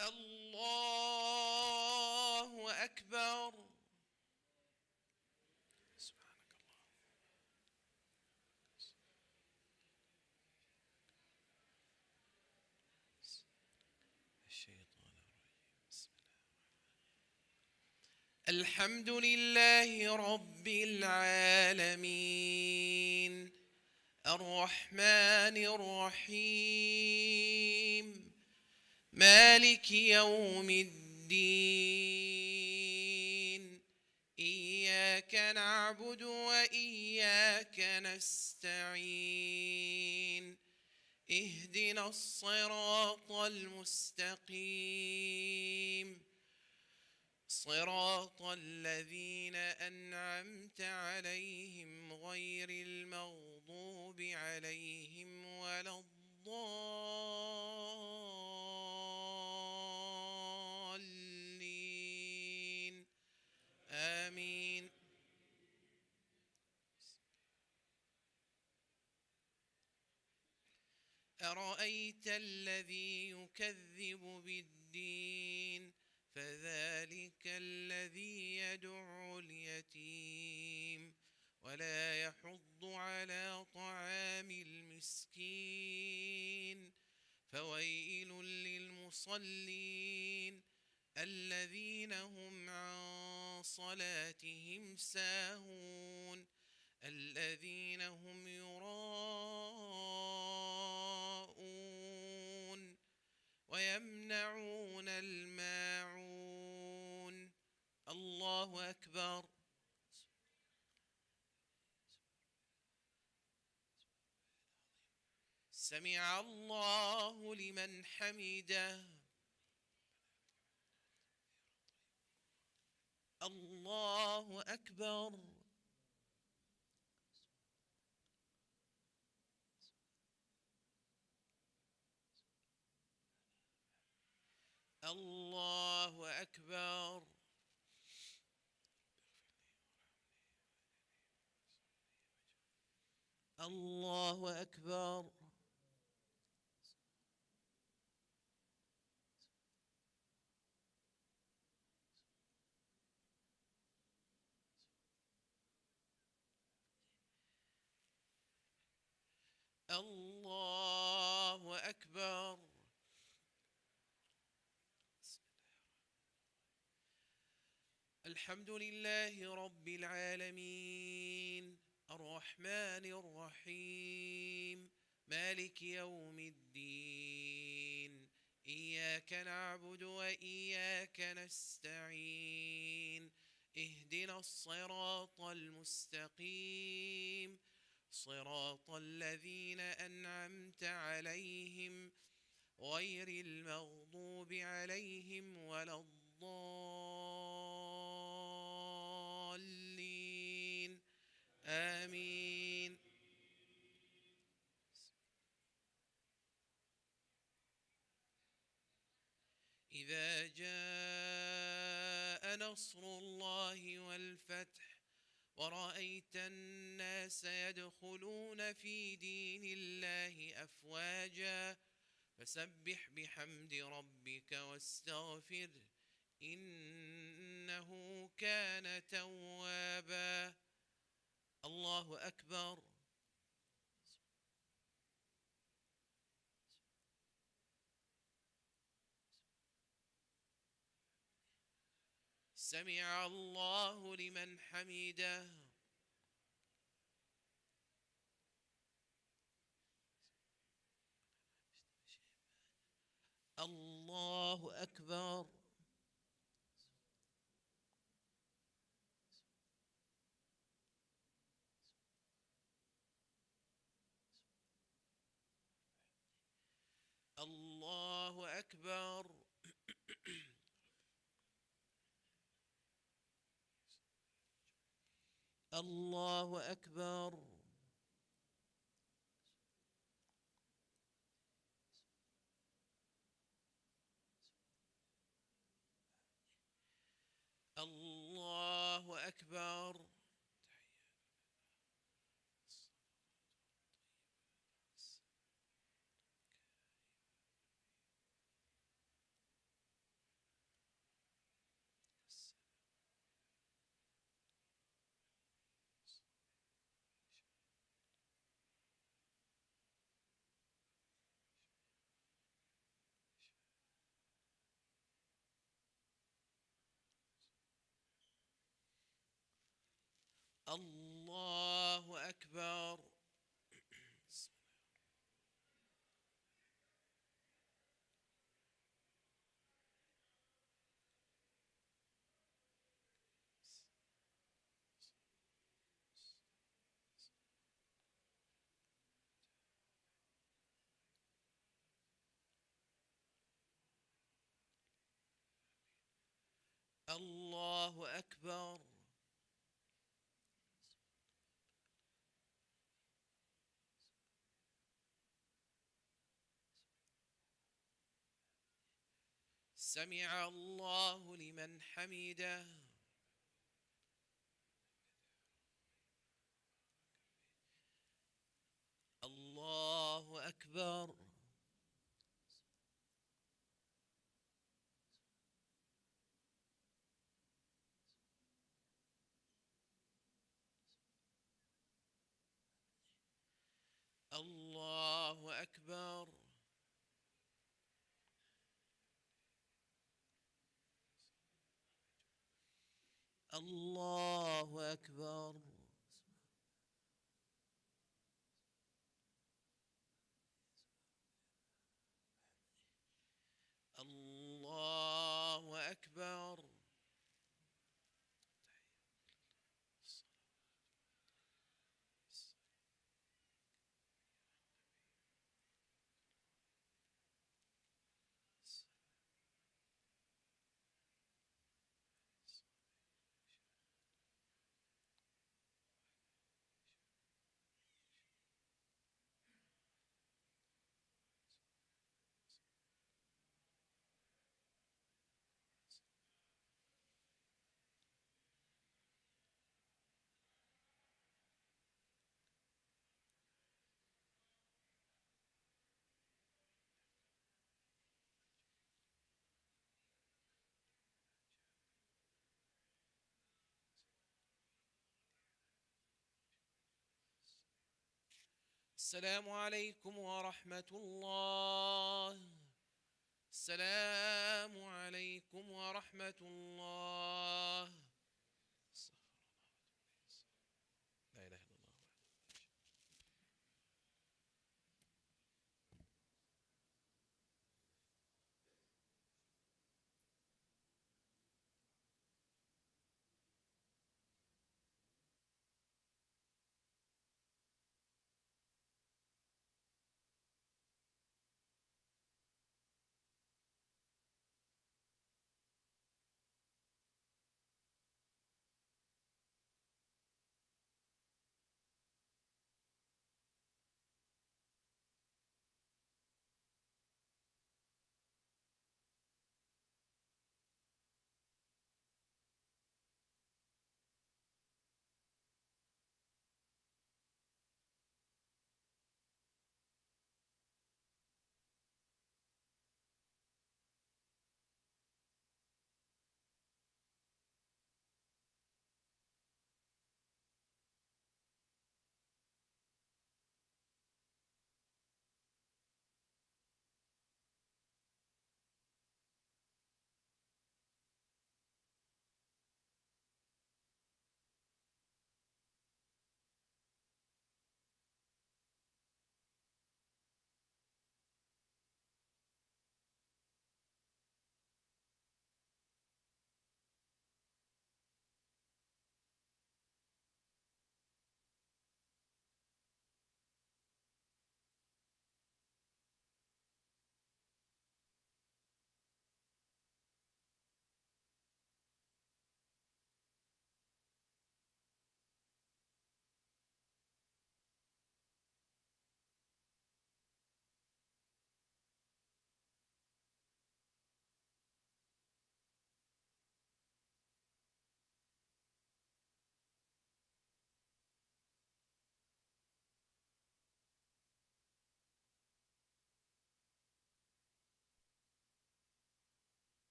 الله أكبر. الحمد لله رب العالمين الرحمن الرحيم مالك يوم الدين إياك نعبد وإياك نستعين اهدنا الصراط المستقيم صراط الذين أنعمت عليهم غير المغضوب عليهم ولا الضالين آمين. أرأيت الذي يكذب بالدين فذلك الذي يدع اليتيم ولا يحض على طعام المسكين فويل للمصلين الذين هم عن صلاتهم ساهون الذين هم يراءون ويمنعون الماعون. الله أكبر. سمع الله لمن حمده. الله أكبر. الله أكبر. الله أكبر. الله أكبر. الحمد لله رب العالمين الرحمن الرحيم مالك يوم الدين إياك نعبد وإياك نستعين اهدنا الصراط المستقيم صراط الذين أنعمت عليهم غير المغضوب عليهم ولا الضالين آمين. إذا جاء نصر الله والفتح ورأيت الناس يدخلون في دين الله أفواجا فسبح بحمد ربك واستغفر إنه كان توابا. الله أكبر. سمع الله لمن حمده. الله أكبر. الله أكبر. الله أكبر. الله أكبر. الله أكبر. الله أكبر. سمع الله لمن حمده. الله أكبر. الله أكبر. الله أكبر. الله أكبر. السلام عليكم ورحمة الله. السلام عليكم ورحمة الله. لا إله إلا الله.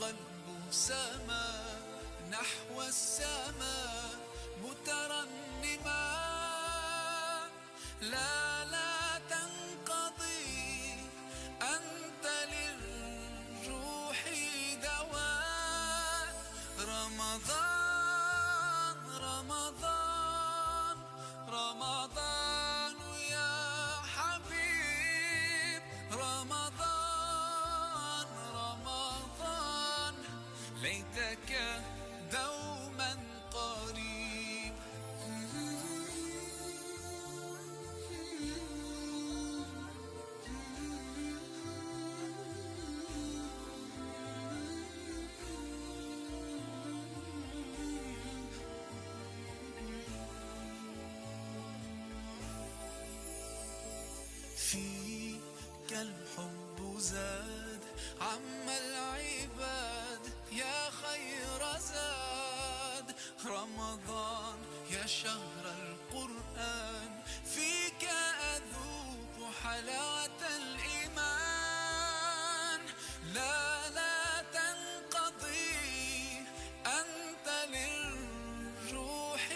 قلبه سما نحو السماء مترنما لا تنقضي أنت للروح دواء رمضان رمضان رمضان يا حبيب رمضان رمضان ليتك دوما قريب فيك الحب زاد عم العباد يا خير زاد رمضان يا شهر القرآن فيك أذوق حلاوة الإيمان لا تنقضي أنت للروح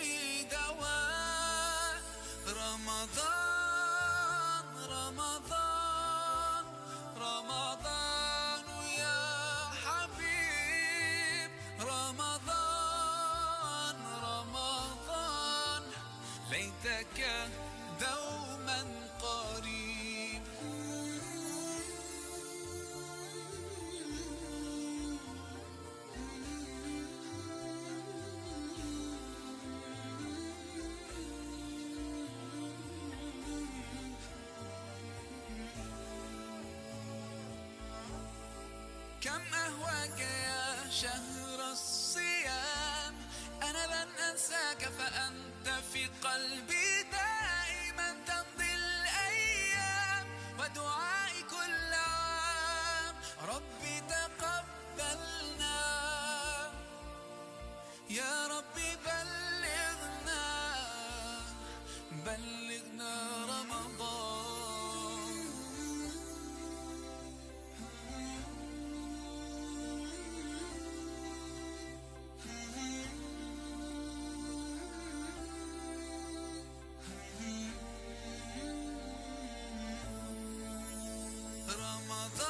دواء رمضان رمضان رمضان يا حبيب رمضان رمضان ليتك دوما قريب كم أهواك يا شهر الصيام أنا لن أنساك فأنت في قلبي دائما تمضي الأيام ودعائي كل عام ربي تقبلنا يا ربي بلغنا رمضان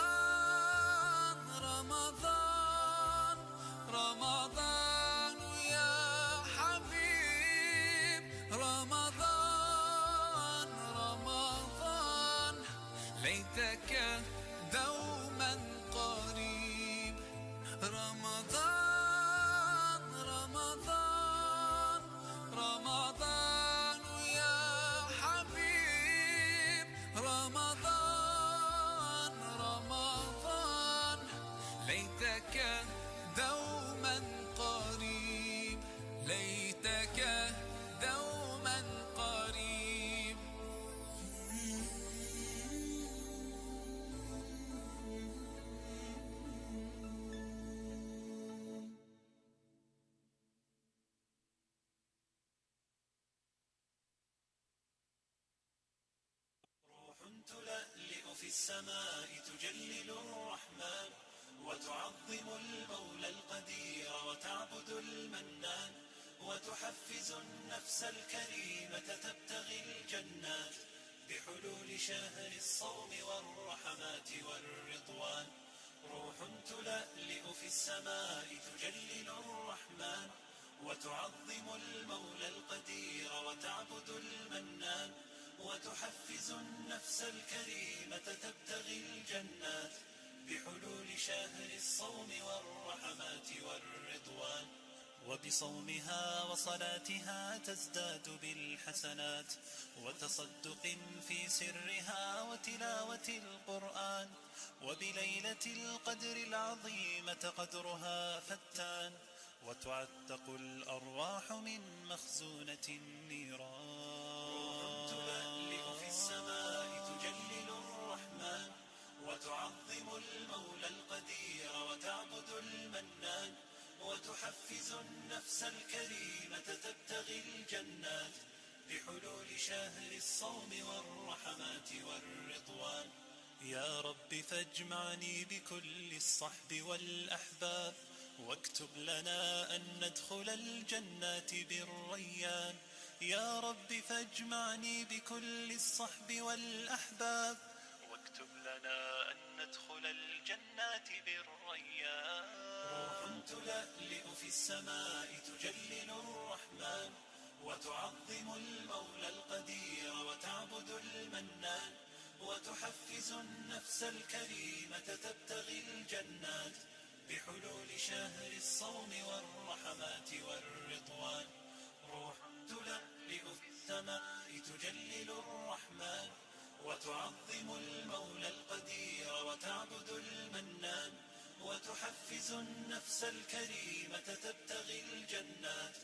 رمضان رمضان رمضان يا حبيب رمضان رمضان ليتك دوما قريب رمضان رمضان رمضان يا حبيب رمضان رمضان ليتك دوما قريب ليتك دوما قريب روح تلألئ في السماء تجلل الرحمن وتعظم المولى القدير وتعبد المنان وتحفز النفس الكريمة تبتغي الجنات بحلول شهر الصوم والرحمات والرضوان روح تلألئ في السماء تجلل الرحمن وتعظم المولى القدير وتعبد المنان وتحفز النفس الكريمة تبتغي الجنات بحلول شهر الصوم والرحمات والرضوان وبصومها وصلاتها تزداد بالحسنات وتصدق في سرها وتلاوة القرآن وبليلة القدر العظيمة قدرها فتان وتعتق الأرواح من مخزونة النيران روح تلألئ في السماء تجلل الرحمن وتعظم المولى القدير وتعبد المنان وتحفز النفس الكريمة تبتغي الجنات بحلول شهر الصوم والرحمات والرضوان يا رب فاجمعني بكل الصحب والأحباب واكتب لنا أن ندخل الجنات بالريان. يا رب فاجمعني بكل الصحب والأحباب واكتب لنا أن ندخل الجنات بالريان. روح تلألئ في السماء تجلل الرحمن وتعظم المولى القدير وتعبد المنان وتحفز النفس الكريمة تبتغي الجنات بحلول شهر الصوم والرحمات والرضوان. روح تلألئ في السماء تجلل الرحمن وتعظم المولى القدير وتعبد المنان وتحفز النفس الكريمة تبتغي الجنات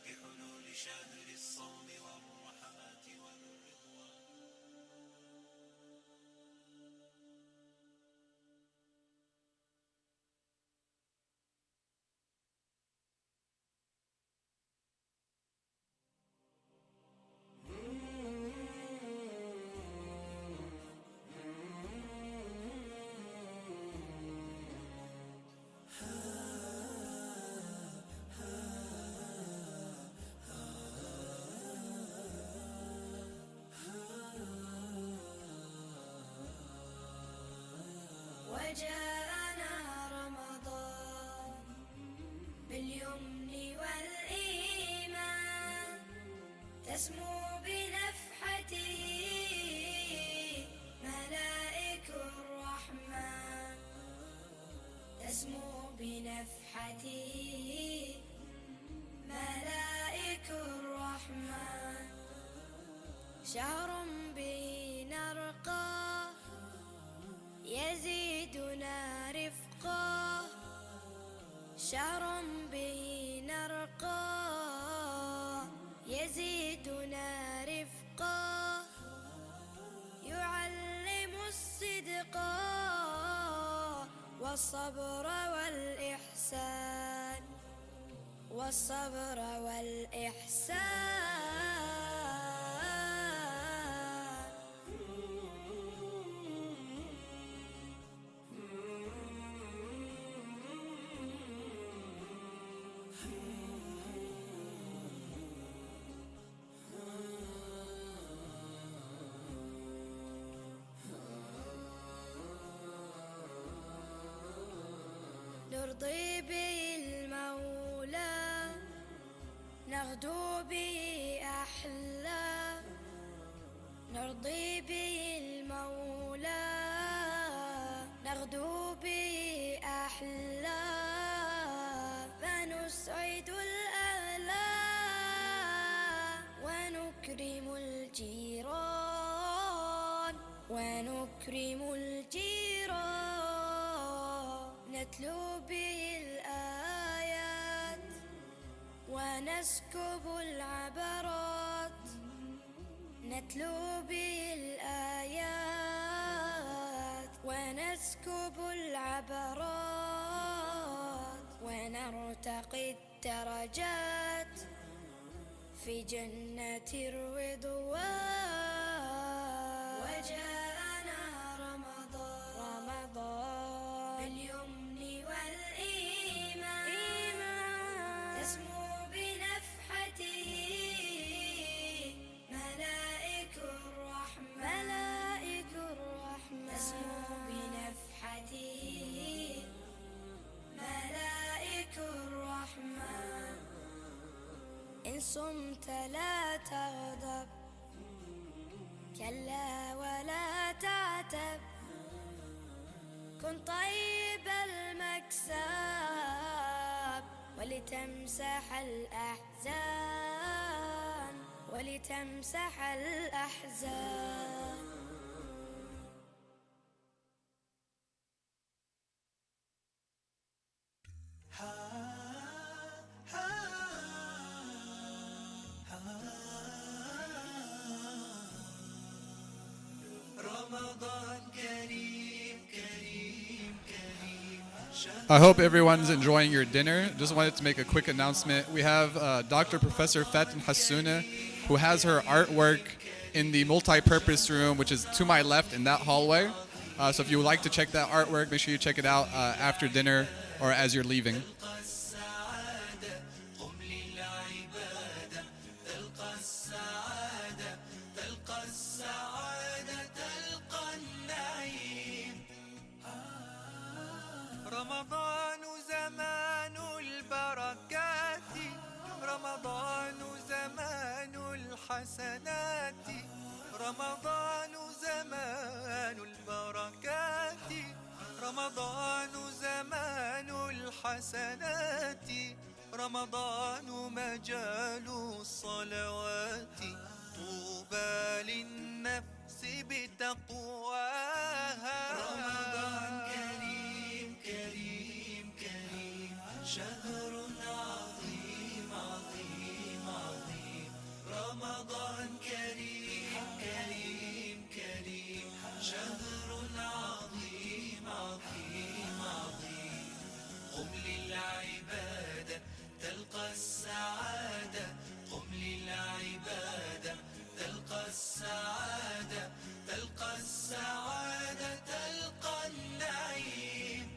بحلول شهر الصوم والرحمات والرضوان. وجاءنا رمضان باليمن والإيمان تسمو بنفحته ملائك الرحمن تسمو بنفحته ملائك الرحمن. شهر به نرقى يزيدنا رفقا شهر به نرقى يزيدنا رفقا يعلم الصدق والصبر والإحسان والصبر والإحسان. نرضي به المولى نغدو به أحلى نرضي به المولى نغدو به أحلى فنسعد الأهلى ونكرم الجيران ونكرم الجيران. نتلو به الآيات ونسكب العبرات نتلو به الآيات ونسكب العبرات ونرتقي الدرجات في جنة الرضوان. وجاءنا رمضان باليمن والإيمان تسمو بنفحته ملائك الرحمن تسمو بنفحته ملائك الرحمن. إن صمت لا تغضب كلا ولا تعتب كن طيب المكسب ولتمسح الأحزان ولتمسح الأحزان. I hope everyone's enjoying your dinner. Just wanted to make a quick announcement. We have Dr. Professor Fatin Hassouna, who has her artwork in the multi-purpose room, which is to my left in that hallway. So if you would like to check that artwork, make sure you check it out after dinner or as you're leaving. رمضان زمان البركات رمضان زمان الحسنات رمضان زمان البركات رمضان زمان الحسنات رمضان مجال الصلوات طوبى للنفس بتقواها رمضان كريم كريم كريم شهر عظيم عظيم عظيم رمضان كريم كريم كريم شهر عظيم عظيم عظيم قم للعبادة تلقى السعادة قم للعبادة تلقى السعادة تلقى السعادة تلقى النعيم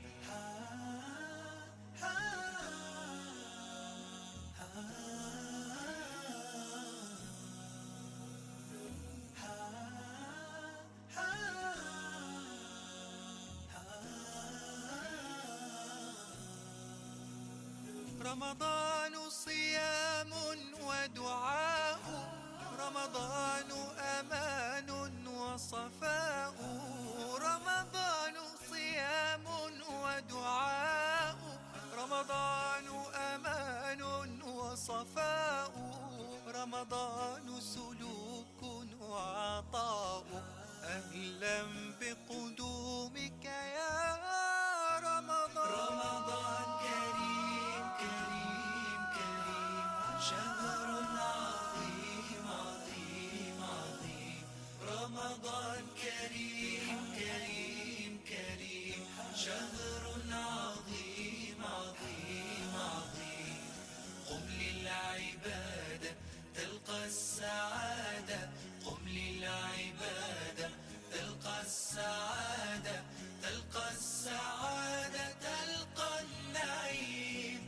رمضان صيام ودعاء رمضان أمان وصفاء رمضان صيام ودعاء رمضان أمان وصفاء رمضان سلوك وعطاء أهلا بقدومك يا رمضان رمضان كريم كريم كريم شهر عظيم عظيم عظيم رمضان كريم كريم كريم شهر عظيم عظيم عظيم قم للعبادة تلقى السعادة قم للعبادة تلقى السعادة تلقى السعادة تلقى النعيم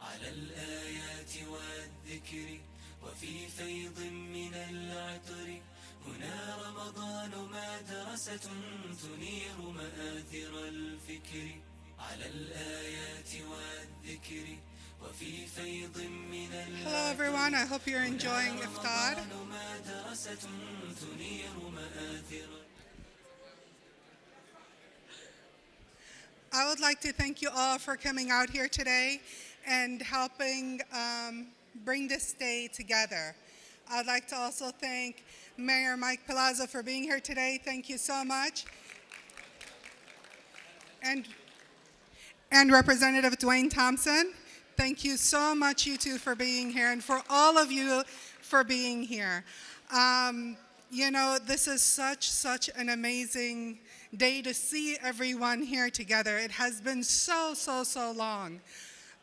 على الآيات والذكر وفي فيض من العطر هنا رمضان مدرسة تنير مآثر الفكر على الآيات والذكر وفي فيض من العطر Hello everyone, I hope you're enjoying Iftar. مدرسة تنير مآثر I would like to thank you all for coming out here today and helping bring this day together. I'd like to also thank Mayor Mike Palazzo for being here today. Thank you so much. And Representative Dwayne Thompson, thank you so much, you two, for being here, and for all of you for being here. You know, this is such an amazing day to see everyone here together. It has been so long.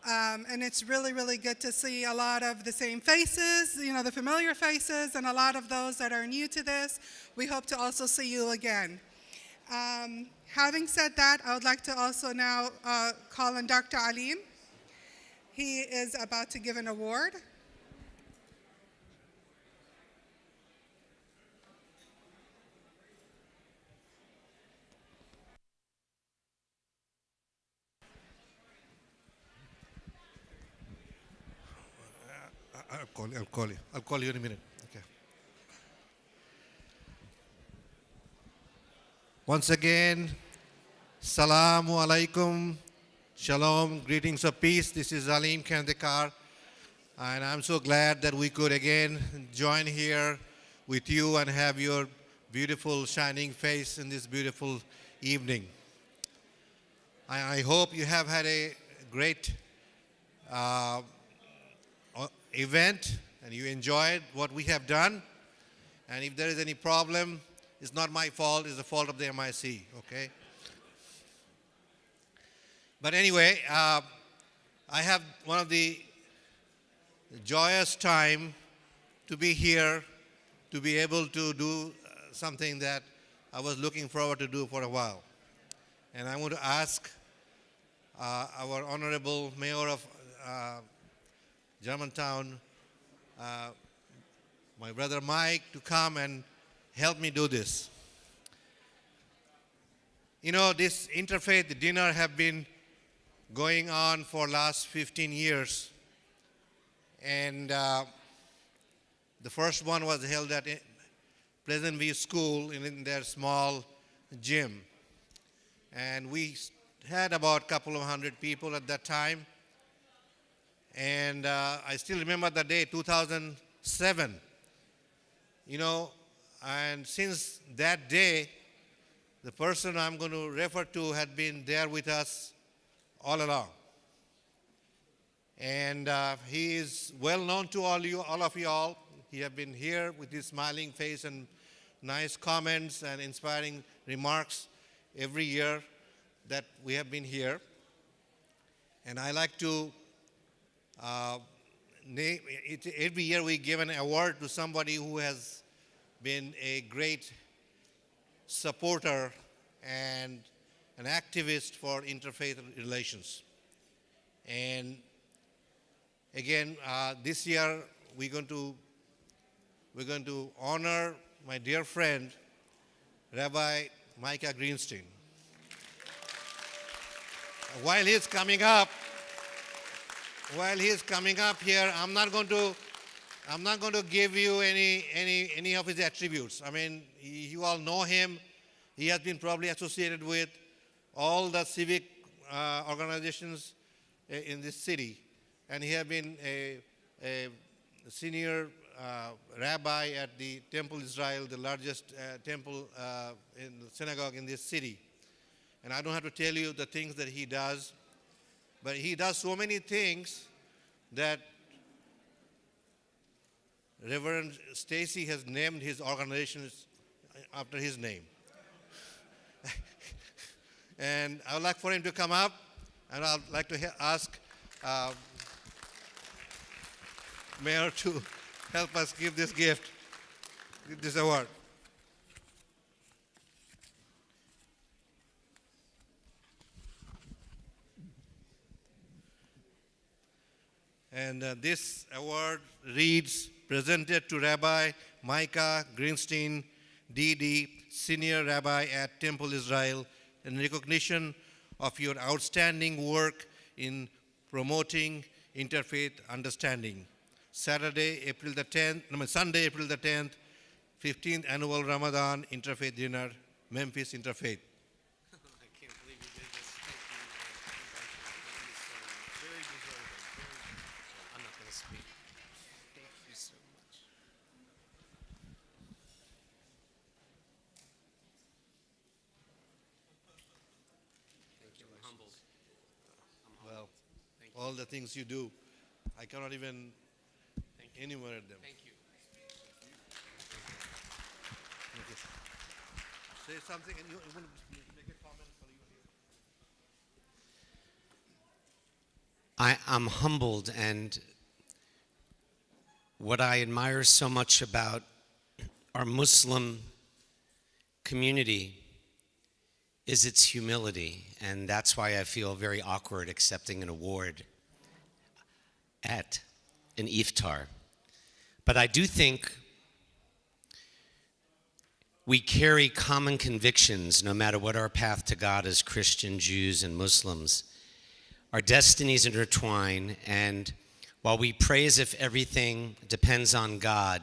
And it's really good to see a lot of the same faces, you know, the familiar faces, and a lot of those that are new to this. We hope to also see you again. Having said that, I would like to also now call on Dr. Alim. He is about to give an award. I'll call you in a minute. Okay. Once again, Salamu Alaikum, Shalom, greetings of peace. This is Alim Kandekar, and I'm so glad that we could again join here with you and have your beautiful shining face in this beautiful evening. I hope you have had a great event and you enjoyed what we have done. And if there is any problem, it's not my fault, it's the fault of the MIC, okay? But anyway, I have one of the joyous time to be here, to be able to do something that I was looking forward to do for a while. And I want to ask our Honorable Mayor of Germantown, my brother Mike, to come and help me do this. You know, this interfaith dinner have been going on for last 15 years. And the first one was held at Pleasant View School in their small gym. And we had about a couple of hundred people at that time. And I still remember the day, 2007. You know, and since that day, the person I'm going to refer to had been there with us all along. And he is well known to all of you all. He has been here with his smiling face and nice comments and inspiring remarks every year that we have been here. And I like to every year we give an award to somebody who has been a great supporter and an activist for interfaith relations. And again, this year we're going to honor my dear friend, Rabbi Micah Greenstein. While he's coming up here, I'm not going to give you any of his attributes. I mean, you all know him. He has been probably associated with all the civic organizations in this city, and he has been a senior rabbi at the Temple Israel, the largest temple in the synagogue in this city. And I don't have to tell you the things that he does, but he does so many things that Reverend Stacy has named his organizations after his name. And I would like for him to come up, and I'd like to ask Mayor to help us give this gift, give this award. And this award reads, presented to Rabbi Micah Greenstein, D.D., Senior Rabbi at Temple Israel, in recognition of your outstanding work in promoting interfaith understanding. Sunday, April the 10th, 15th Annual Ramadan Interfaith Dinner, Memphis Interfaith. I can't believe you did this. Thank you. Very deserving. I'm not going to speak. Thank you so much. Thank you. I'm humbled. Well, all the things you do, I cannot even enumerate them. Thank you. Thank you. Say something, and you want to make a comment? I'm humbled, and what I admire so much about our Muslim community is its humility, and that's why I feel very awkward accepting an award at an Iftar. But I do think we carry common convictions no matter what our path to God as Christian, Jews, and Muslims. Our destinies intertwine, and while we pray as if everything depends on God,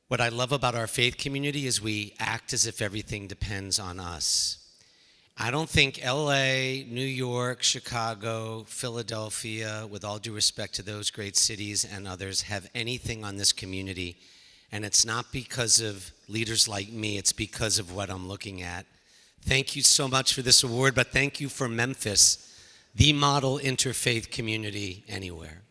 what I love about our faith community is we act as if everything depends on us. I don't think LA, New York, Chicago, Philadelphia, with all due respect to those great cities and others, have anything on this community. And it's not because of leaders like me, it's because of what I'm looking at. Thank you so much for this award, but thank you for Memphis, the model interfaith community anywhere.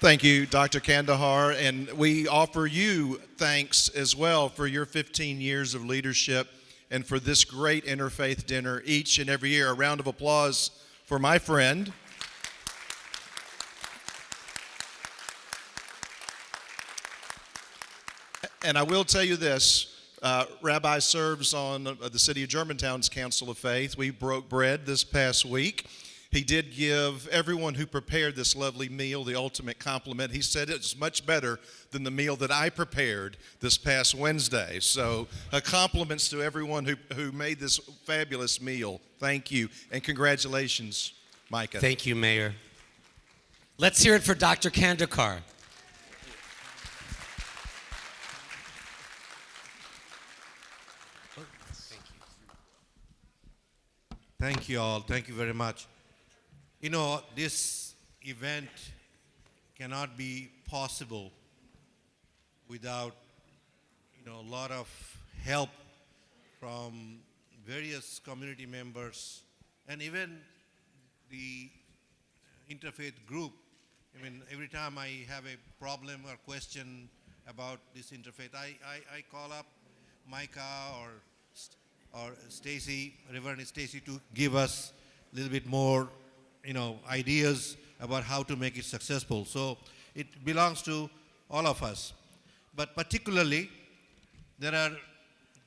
Thank you, Dr. Kandahar, and we offer you thanks as well for your 15 years of leadership and for this great interfaith dinner each and every year. A round of applause for my friend. And I will tell you this, Rabbi serves on the City of Germantown's Council of Faith. We broke bread this past week. He did give everyone who prepared this lovely meal the ultimate compliment. He said it's much better than the meal that I prepared this past Wednesday. So compliments to everyone who made this fabulous meal. Thank you, and congratulations, Micah. Thank you, Mayor. Let's hear it for Dr. Kandekar. Thank you all. Thank you very much. You know, this event cannot be possible without, a lot of help from various community members and even the interfaith group. I mean, every time I have a problem or question about this interfaith, I call up Micah or Stacy, Reverend Stacy, to give us a little bit more, ideas about how to make it successful. So it belongs to all of us. But particularly, there are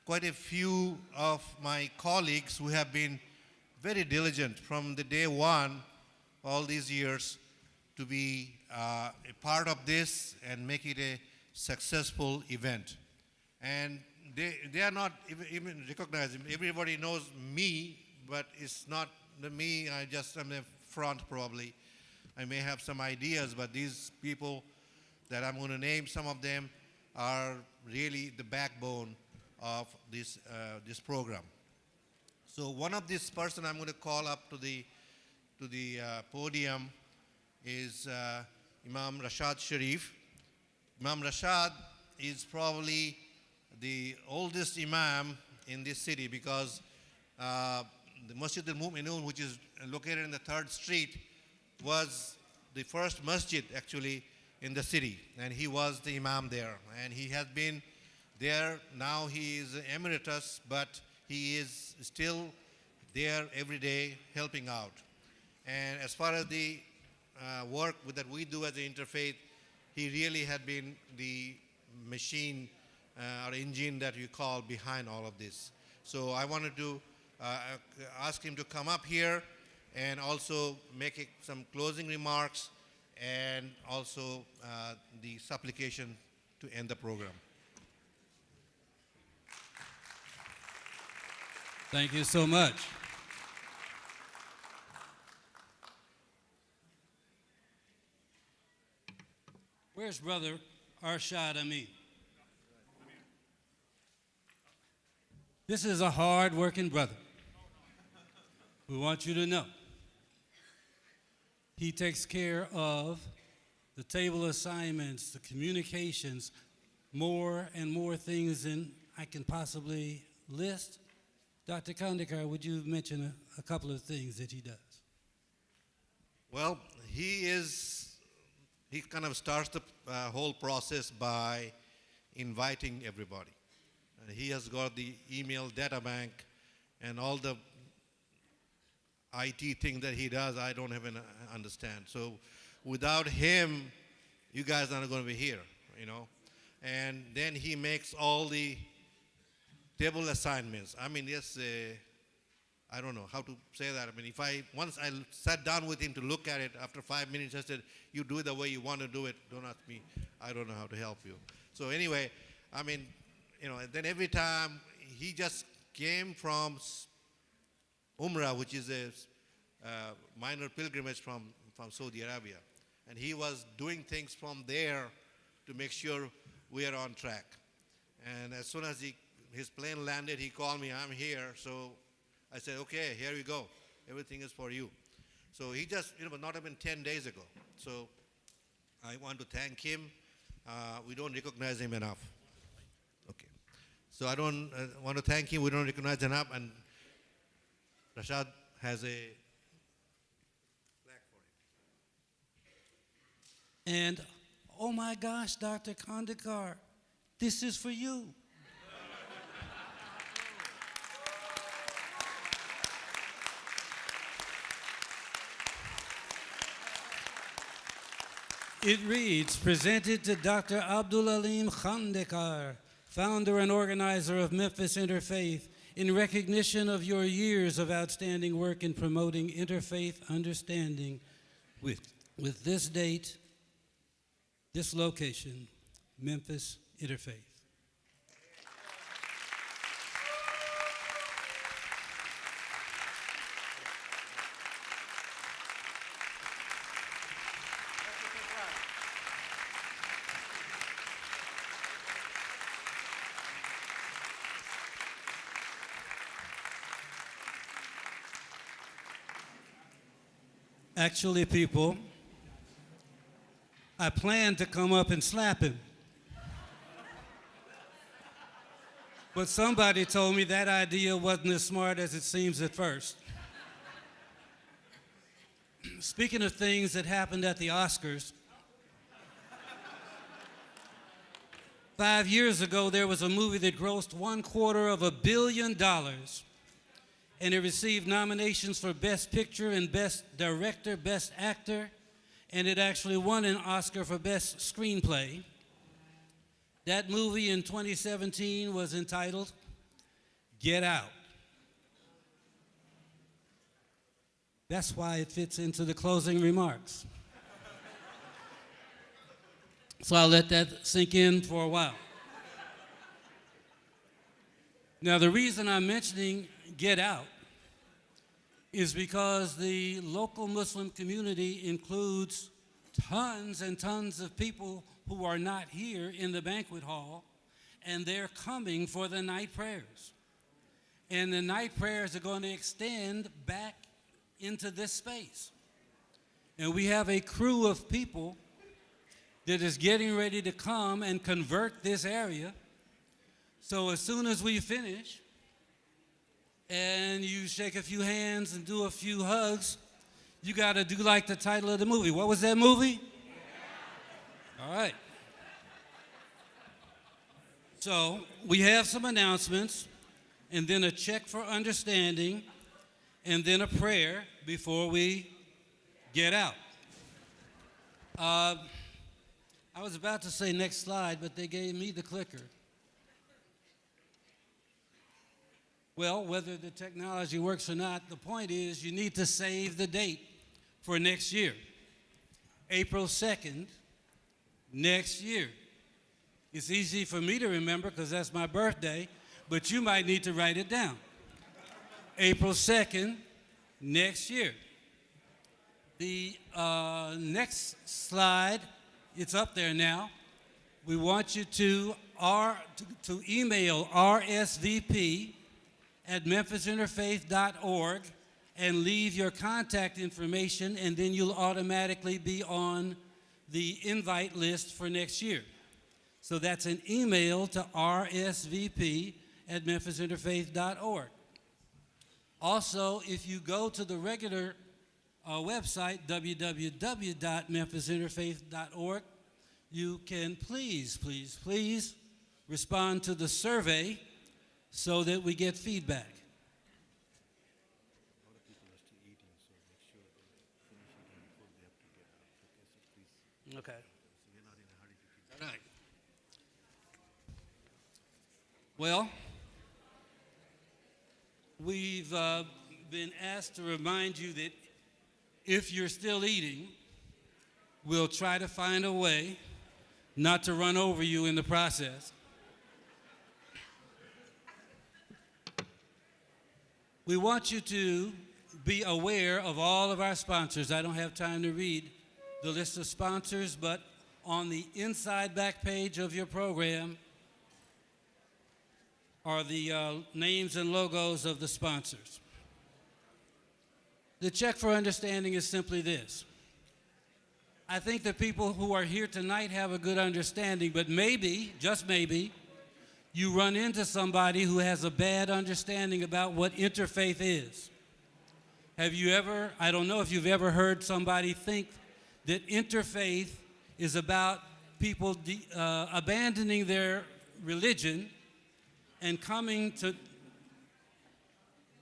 quite a few of my colleagues who have been very diligent from the day one, all these years, to be a part of this and make it a successful event. And they are not even recognized. Everybody knows me, but it's not me. I just am the front probably. I may have some ideas, but these people that I'm going to name, some of them are really the backbone of this program. So one of this person I'm going to call up to the podium is Imam Rashad Sharif. Imam Rashad is probably the oldest imam in this city because the Masjid al-Mu'minun, which is located in the 3rd Street, was the first masjid actually in the city, and he was the imam there. And he has been there, now he is emeritus, but he is still there every day helping out. And as far as the work that we do as an interfaith, he really had been the machine or engine that you call behind all of this. So I wanted to ask him to come up here and also make some closing remarks and also the supplication to end the program. Thank you so much. Where's Brother Arshad Amin? This is a hard-working brother. We want you to know. He takes care of the table assignments, the communications, more and more things than I can possibly list. Dr. Kandekar, would you mention a couple of things that he does? Well, he kind of starts the whole process by inviting everybody. And he has got the email data bank and all the IT thing that he does, I don't even understand. So without him, you guys are not going to be here, And then he makes all the table assignments. I mean, yes, I don't know how to say that. I mean, once I sat down with him to look at it, after 5 minutes, I said, you do it the way you want to do it. Don't ask me. I don't know how to help you. So anyway, I mean, then every time he just came from Umrah, which is a minor pilgrimage from Saudi Arabia. And he was doing things from there to make sure we are on track. And as soon as his plane landed, he called me, I'm here. So I said, okay, here we go. Everything is for you. So he just, not even 10 days ago. So I want to thank him. We don't recognize him enough. Okay. So I don't want to thank him. We don't recognize enough. And Rashad has a plaque for him. And, oh my gosh, Dr. Kandekar, this is for you. It reads, presented to Dr. Abdul Alim Khandekar, founder and organizer of Memphis Interfaith, in recognition of your years of outstanding work in promoting interfaith understanding with this date, this location, Memphis Interfaith. Actually, people, I planned to come up and slap him. But somebody told me that idea wasn't as smart as it seems at first. Speaking of things that happened at the Oscars, 5 years ago, there was a movie that grossed $250 million. And it received nominations for Best Picture and Best Director, Best Actor, and it actually won an Oscar for Best Screenplay. That movie in 2017 was entitled Get Out. That's why it fits into the closing remarks. So I'll let that sink in for a while. Now, the reason I'm mentioning Get Out is because the local Muslim community includes tons and tons of people who are not here in the banquet hall, and they're coming for the night prayers. And the night prayers are going to extend back into this space. And we have a crew of people that is getting ready to come and convert this area. So as soon as we finish, and you shake a few hands and do a few hugs, you got to do like the title of the movie. What was that movie? All right. So we have some announcements, and then a check for understanding, and then a prayer before we get out. I was about to say next slide, but they gave me the clicker. Well, whether the technology works or not, the point is you need to save the date for next year. April 2nd, next year. It's easy for me to remember because that's my birthday, but you might need to write it down. April 2nd, next year. The next slide, it's up there now. We want you to email rsvp@memphisinterfaith.org and leave your contact information, and then you'll automatically be on the invite list for next year. So that's an email to rsvp@memphisinterfaith.org. Also, if you go to the regular website, www.memphisinterfaith.org, you can please respond to the survey so that we get feedback. Okay. All right. Well, we've been asked to remind you that if you're still eating, we'll try to find a way not to run over you in the process. We want you to be aware of all of our sponsors. I don't have time to read the list of sponsors, but on the inside back page of your program are the names and logos of the sponsors. The check for understanding is simply this. I think the people who are here tonight have a good understanding, but maybe, just maybe, you run into somebody who has a bad understanding about what interfaith is. Have you ever, I don't know if you've ever heard somebody think that interfaith is about people abandoning their religion and coming to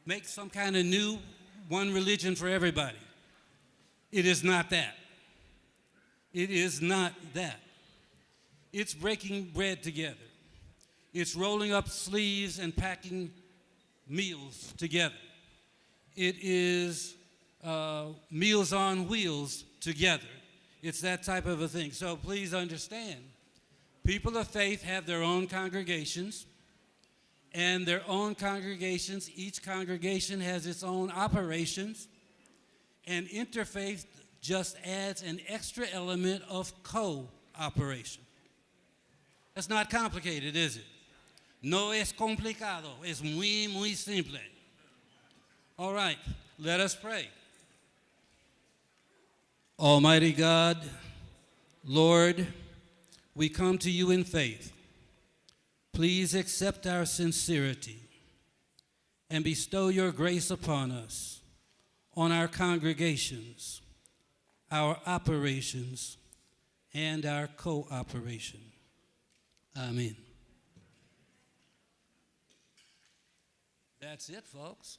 make some kind of new one religion for everybody. It is not that. It is not that. It's breaking bread together. It's rolling up sleeves and packing meals together. It is meals on wheels together. It's that type of a thing. So please understand, people of faith have their own congregations, and their own congregations, each congregation has its own operations, and interfaith just adds an extra element of cooperation. That's not complicated, is it? No es complicado, es muy simple. All right, let us pray. Almighty God, Lord, we come to you in faith. Please accept our sincerity and bestow your grace upon us, on our congregations, our operations, and our cooperation. Amen. That's it, folks.